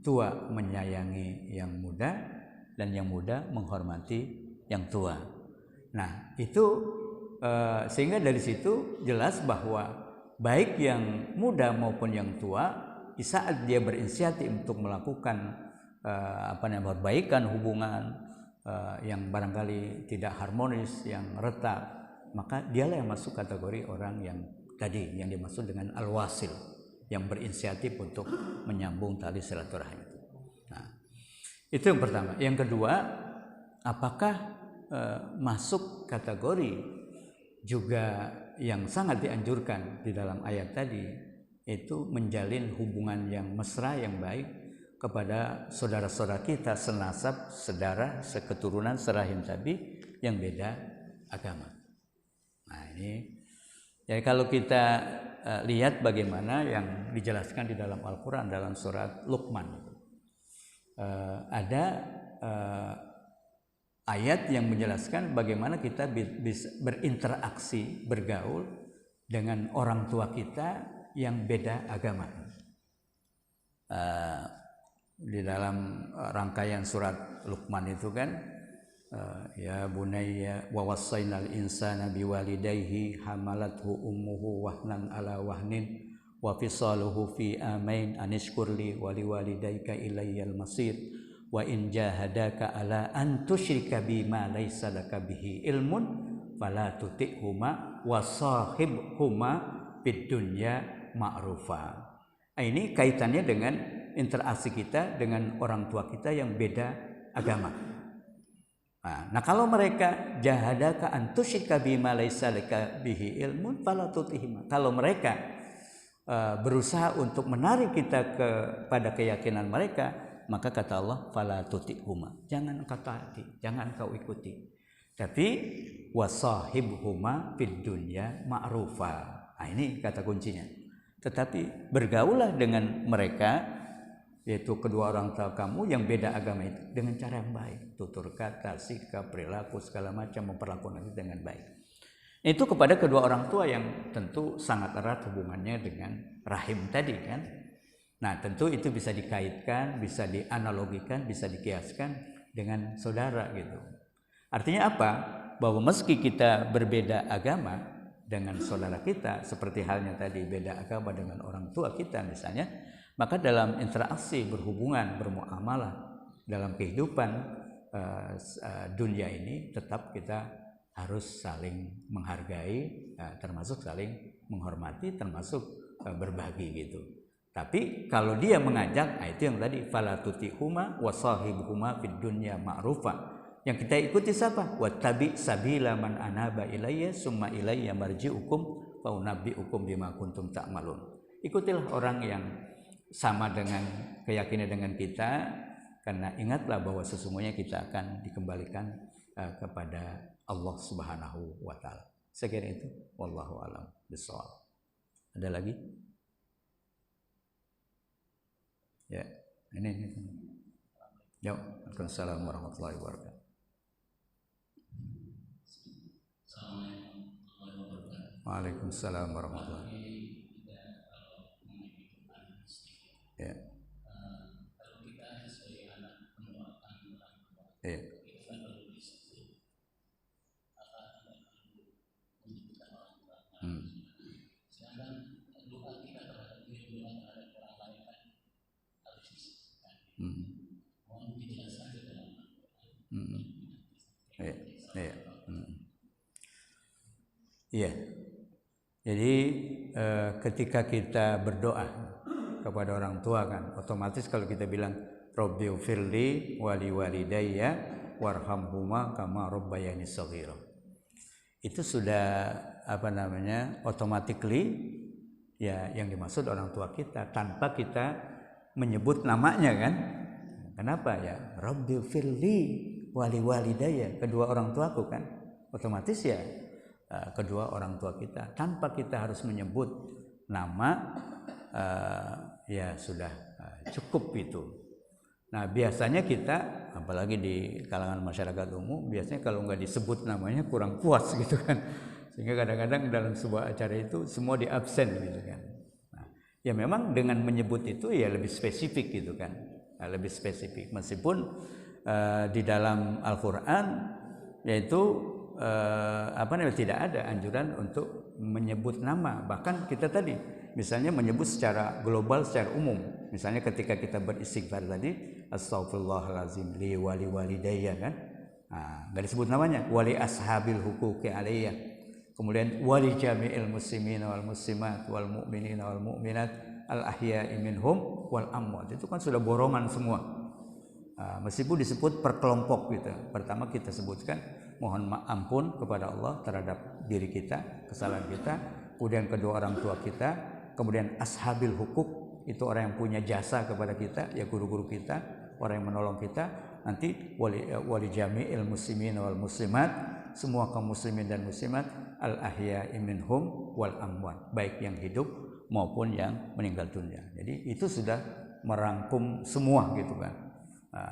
tua menyayangi yang muda dan yang muda menghormati yang tua. Nah, itu sehingga dari situ jelas bahwa baik yang muda maupun yang tua, di saat dia berinisiatif untuk melakukan perbaikan hubungan yang barangkali tidak harmonis, yang retak, maka dialah yang masuk kategori orang yang tadi yang dimaksud dengan al-wasil, yang berinisiatif untuk menyambung tali silaturahim. Nah, itu yang pertama. Yang kedua, apakah masuk kategori juga yang sangat dianjurkan di dalam ayat tadi, itu menjalin hubungan yang mesra, yang baik kepada saudara-saudara kita senasab, sedarah, seketurunan, serahim tadi yang beda agama. Nah, ini jadi kalau kita lihat bagaimana yang dijelaskan di dalam Al-Quran dalam surat Luqman, ada ayat yang menjelaskan bagaimana kita bisa berinteraksi, bergaul dengan orang tua kita yang beda agama. Di dalam rangkaian surat Luqman itu kan, ya bunayya wa wassaynal insana biwalidayhi hamalathu ummuhu wahnan ala wahnin wa fisaluhu fi amain anishkurli wa liwalidayka ilayyal masir wa in jahadaka ala an tusyrika bima laysa laka bihi ilmun fala tuti'huma wa sahibhuma fid dunya ma'rufa. Ini kaitannya dengan interaksi kita dengan orang tua kita yang beda agama. Nah, kalau mereka jahadaka an tusyrika bima laysa laka bihi ilmun fala tutihima. Kalau mereka berusaha untuk menarik kita kepada keyakinan mereka, maka kata Allah fala tutihuma. Jangan kau taati, jangan kau ikuti. Tapi wasahibhuma fid dunya ma'rufa. Nah, ini kata kuncinya. Tetapi bergaulah dengan mereka, yaitu kedua orang tua kamu yang beda agama itu, dengan cara yang baik, tutur kata, sikap, perilaku, segala macam, memperlakukan itu dengan baik. Itu kepada kedua orang tua yang tentu sangat erat hubungannya dengan rahim tadi kan. Nah, tentu itu bisa dikaitkan, bisa dianalogikan, bisa dikiaskan dengan saudara gitu. Artinya apa? Bahwa meski kita berbeda agama dengan saudara kita, seperti halnya tadi beda agama dengan orang tua kita misalnya, Maka dalam interaksi, berhubungan, bermuamalah dalam kehidupan dunia ini tetap kita harus saling menghargai, termasuk saling menghormati, termasuk berbagi gitu. Tapi kalau dia mengajak, itu yang tadi fala tutihuma wasahibuhuma fid dunya ma'rufa. Yang kita ikuti siapa? Wattabi sabila man anaba ilayya summa ilayya marji'ukum fa unabbi'ukum bima kuntum ta'malun. Ikutilah orang yang sama dengan keyakinan dengan kita, karena ingatlah bahwa sesungguhnya kita akan dikembalikan kepada Allah Subhanahu wa taala. Saya kira itu, wallahu a'lam bishawab. Ada lagi? Ya, ini. Ya, Waalaikumsalam warahmatullahi wabarakatuh. Waalaikumsalam warahmatullahi wabarakatuh. Ya. Ya. Iya. Jadi ketika kita berdoa kepada orang tua kan, otomatis kalau kita bilang Rabbighfirli wali walidayya warhamhuma kama rabbayani shaghira. Itu sudah automatically ya yang dimaksud orang tua kita tanpa kita menyebut namanya kan. Kenapa ya? Rabbighfirli wali walidayya, kedua orang tuaku kan. Otomatis ya kedua orang tua kita tanpa kita harus menyebut nama, ya sudah cukup itu. Nah biasanya kita, apalagi di kalangan masyarakat umum, biasanya kalau nggak disebut namanya kurang puas gitu kan, sehingga kadang-kadang dalam sebuah acara itu semua di absen gitu kan. Nah, ya memang dengan menyebut itu ya lebih spesifik gitu kan, lebih spesifik, meskipun di dalam Al-Quran yaitu tidak ada anjuran untuk menyebut nama. Bahkan kita tadi misalnya menyebut secara global, secara umum. Misalnya ketika kita beristighfar tadi, astaghfirullahalazim li wali walidayya kan, nggak disebut namanya, wali ashabil huquqi alayya, kemudian wali jami'il muslimin wal muslimat wal mu'minin wal mu'minat al ahya'i minhum wal amwat. Itu kan sudah borongan semua. Meskipun disebut per kelompok gitu. Pertama kita sebutkan mohon ampun kepada Allah terhadap diri kita, kesalahan kita, kemudian kedua orang tua kita, kemudian ashabil hukuk, itu orang yang punya jasa kepada kita, ya guru-guru kita, orang yang menolong kita, nanti wali jami'il muslimin wal muslimat, semua kaum muslimin dan muslimat, al ahya'i minhum wal amwat, baik yang hidup maupun yang meninggal dunia. Jadi itu sudah merangkum semua gitu kan.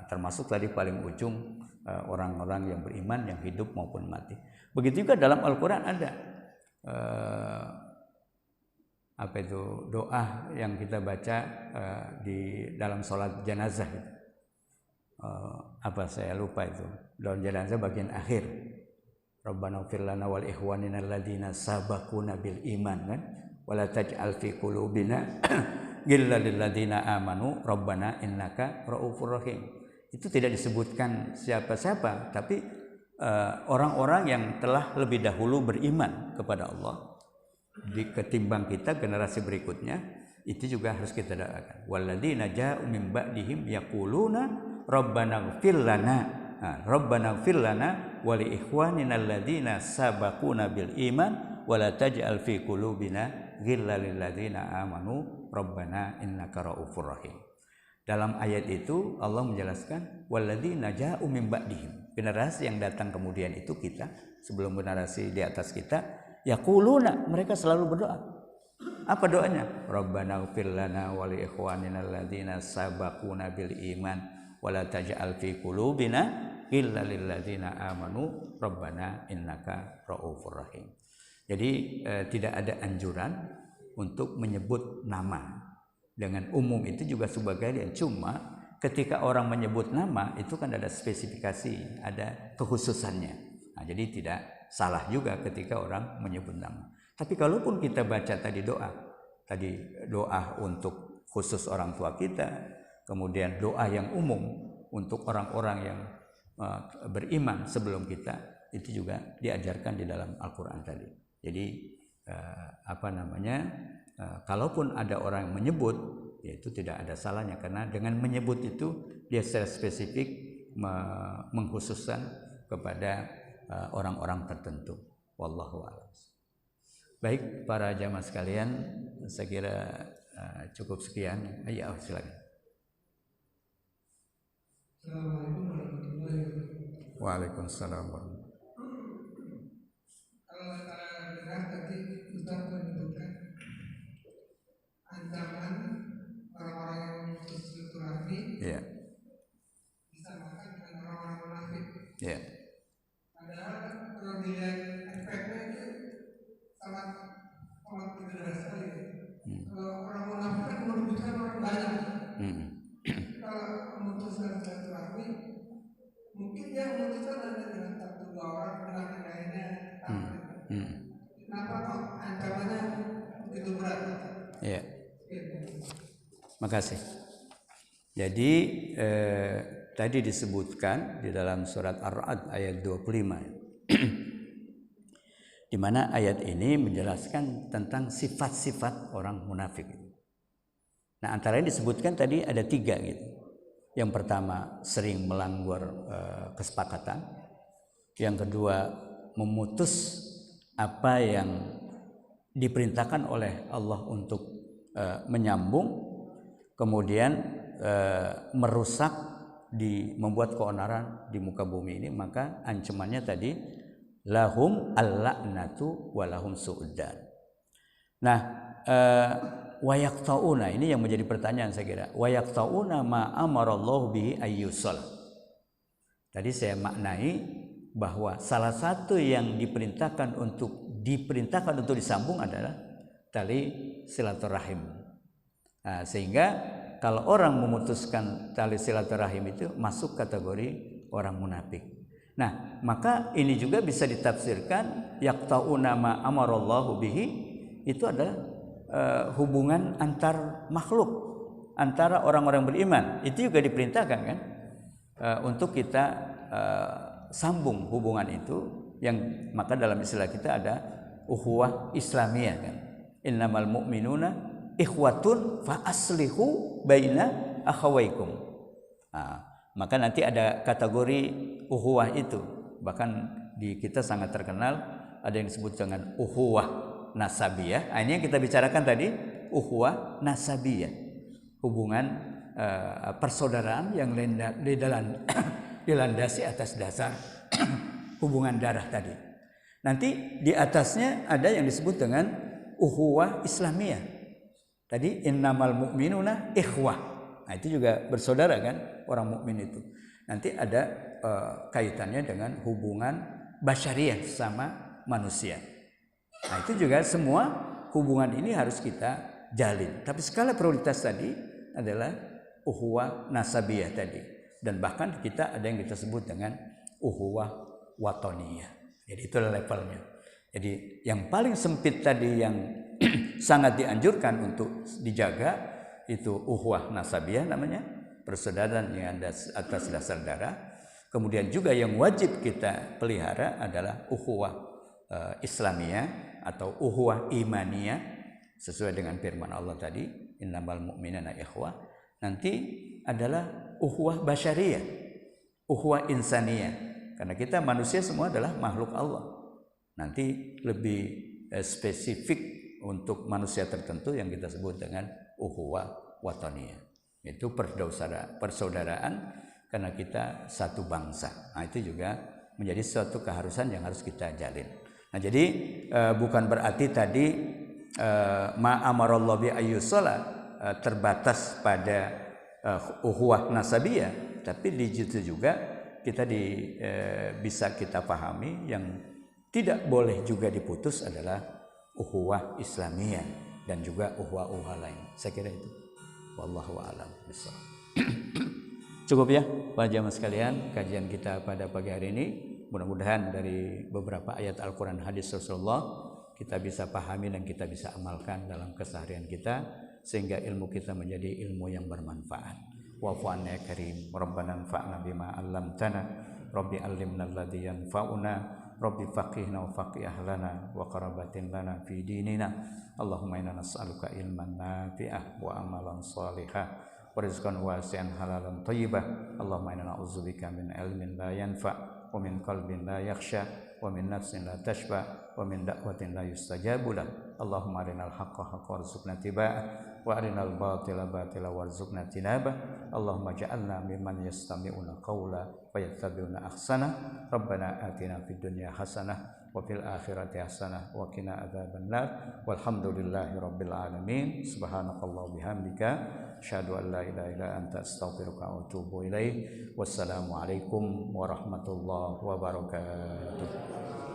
Termasuk tadi paling ujung orang-orang yang beriman yang hidup maupun mati. Begitu juga dalam Al-Quran ada doa yang kita baca di dalam sholat jenazah. Saya lupa itu. Dalam jenazah bagian akhir. Rabbana ighfir lana wal ikhwanina alladziina sabaquna bil iman kan. Wala taj'al fi qulubina ghillan lil ladzina amanu rabbana innaka raufur rahim. Itu tidak disebutkan siapa-siapa, tapi orang-orang yang telah lebih dahulu beriman kepada Allah ketimbang kita generasi berikutnya, itu juga harus kita doakan. Walladzina ja'u min ba'dihim yaquluna rabbana ighfir lana wa li ikhwanina alladzina sabaquna bil iman wa la taj'al fi qulubina ghillan lil ladzina amanu rabbana innaka raufur rahim. Dalam ayat itu Allah menjelaskan walladzina ja'u min ba'dihim, generasi yang datang kemudian itu kita, sebelum generasi di atas kita, yaquluna, mereka selalu berdoa. Apa doanya? Rabbana ighfir lana wa li ikhwanina alladzina sabaquna bil iman wa la taj'al fi qulubina ghillan lil ladzina amanu rabbana innaka raufur rahim. Jadi tidak ada anjuran untuk menyebut nama. Dengan umum itu juga sebagian, cuma ketika orang menyebut nama itu kan ada spesifikasi, ada kekhususannya. Nah, jadi tidak salah juga ketika orang menyebut nama. Tapi kalaupun kita baca tadi doa untuk khusus orang tua kita, kemudian doa yang umum untuk orang-orang yang beriman sebelum kita, itu juga diajarkan di dalam Al-Quran tadi. Jadi kalaupun ada orang yang menyebut, ya itu tidak ada salahnya, karena dengan menyebut itu dia secara spesifik mengkhususkan kepada orang-orang tertentu. Wallahu a'lam. Baik para jamaah sekalian, saya kira cukup sekian. Ayo silakan. Assalamualaikum warahmatullahi wabarakatuh. Waalaikumsalam. Kalau saya dengar tadi Ustaz menyebutkan ancaman orang-orang yang memutus silaturahmi disamakan dengan orang-orang munafik. Padahal kalau dilihat efeknya itu sangat berbeda sekali. Kalau orang munafik kan merugikan orang banyak. Kalau memutuskan silaturahmi, mungkin dia memutuskan hanya dengan satu dua orang, dengan yang lainnya. Kenapa kok ancamannya begitu berat? Ya. Makasih. Jadi tadi disebutkan di dalam surat Ar-Ra'd ayat 25, di mana ayat ini menjelaskan tentang sifat-sifat orang munafik. Nah, antara yang disebutkan tadi ada 3 gitu. Yang pertama, sering melanggar kesepakatan. Yang kedua, memutus apa yang diperintahkan oleh Allah untuk menyambung. Kemudian merusak, membuat keonaran di muka bumi ini. Maka ancamannya tadi, lahum al-la'natu walahum su'uddar. Nah, wayaqtauna, ini yang menjadi pertanyaan saya kira. Wayaqtauna ma amarallahu bihi ayyusal. Tadi saya maknai bahwa salah satu yang diperintahkan untuk disambung adalah tali silaturahim. Nah, sehingga kalau orang memutuskan tali silaturahim itu masuk kategori orang munafik. Nah, maka ini juga bisa ditafsirkan yaqtauna ma amarallahu bihi, itu adalah hubungan antar makhluk, antara orang-orang beriman. Itu juga diperintahkan kan, untuk kita sambung hubungan itu, yang maka dalam istilah kita ada ukhuwah Islamiyah kan. Innamal mu'minuna ikhwatun fa aslihu baina akhawaikum. Maka nanti ada kategori ukhuwah itu, bahkan di kita sangat terkenal ada yang disebut dengan ukhuwah nasabiyah. Ini yang kita bicarakan tadi, ukhuwah nasabiyah, hubungan persaudaraan yang dilandasi atas dasar hubungan darah tadi. Nanti di atasnya ada yang disebut dengan ukhuwah Islamiyah. Tadi innamal mu'minuna ikhwah. Nah, itu juga bersaudara kan orang mukmin itu. Nanti ada kaitannya dengan hubungan basyariah sama manusia. Nah, itu juga semua hubungan ini harus kita jalin. Tapi skala prioritas tadi adalah ukhuwah nasabiyah tadi. Dan bahkan kita ada yang kita sebut dengan ukhuwah watoniyah. Jadi itulah levelnya. Jadi yang paling sempit tadi yang sangat dianjurkan untuk dijaga itu ukhuwah nasabiyah namanya, persaudaraan yang ada atas dasar darah. Kemudian juga yang wajib kita pelihara adalah ukhuwah Islamiyah atau ukhuwah imaniyah, sesuai dengan firman Allah tadi, innamal mu'minuna ikhwah. Nanti adalah ukhuwah basyariyah, ukhuwah insaniyah, karena kita manusia semua adalah makhluk Allah. Nanti lebih spesifik untuk manusia tertentu yang kita sebut dengan ukhuwah watoniyah, itu persaudaraan karena kita satu bangsa. Nah, itu juga menjadi suatu keharusan yang harus kita jalin. Nah, jadi bukan berarti tadi ma amarallahu bi ayyusala terbatas pada ukhuwah nasabiyah, tapi di situ juga kita bisa kita pahami yang tidak boleh juga diputus adalah ukhuwah Islamiyah dan juga ukhuwah lain. Saya kira itu. Wallahu a'lam bishawab. Cukup ya para jamaah sekalian kajian kita pada pagi hari ini. Mudah-mudahan dari beberapa ayat Al-Quran hadis Rasulullah kita bisa pahami dan kita bisa amalkan dalam keseharian kita. sehingga ilmu kita menjadi ilmu yang bermanfaat. Wa'fu 'anna ya karim, rabbana anfa'na bima 'allamtana, rabbi 'allimna alladhi yanfa'una, rabbi faqihna wa faqih ahlana wa qarabatin lana fi dinina. Allahumma inna nas'aluka ilman nafi'ah wa amalan salihah wa rizqan wasi'an halalan thayyibah. Allahumma inna na'udzubika min ilmin la yanfa' wa min qalbin la yakhsha wa min nafsin la tashba wa min da'watin la yustajabu lah. Allahumma arinal haqqa haqqan warzuqna tiba'ah wa arinal batila batila warzuqna tinabah. Allahumma ja'alna mimman yastami'una qawla wa yattabi'una ahsana. Rabbana atina fid dunya hasanah wa fil akhirati hasanah wa qina adzaban nar. Walhamdulillahi rabbil alamin. Subhanakallah bihamdika asyhadu an la ilaha illa anta astaghfiruka wa atubu ilaik. Wassalamu alaikum warahmatullahi wabarakatuh.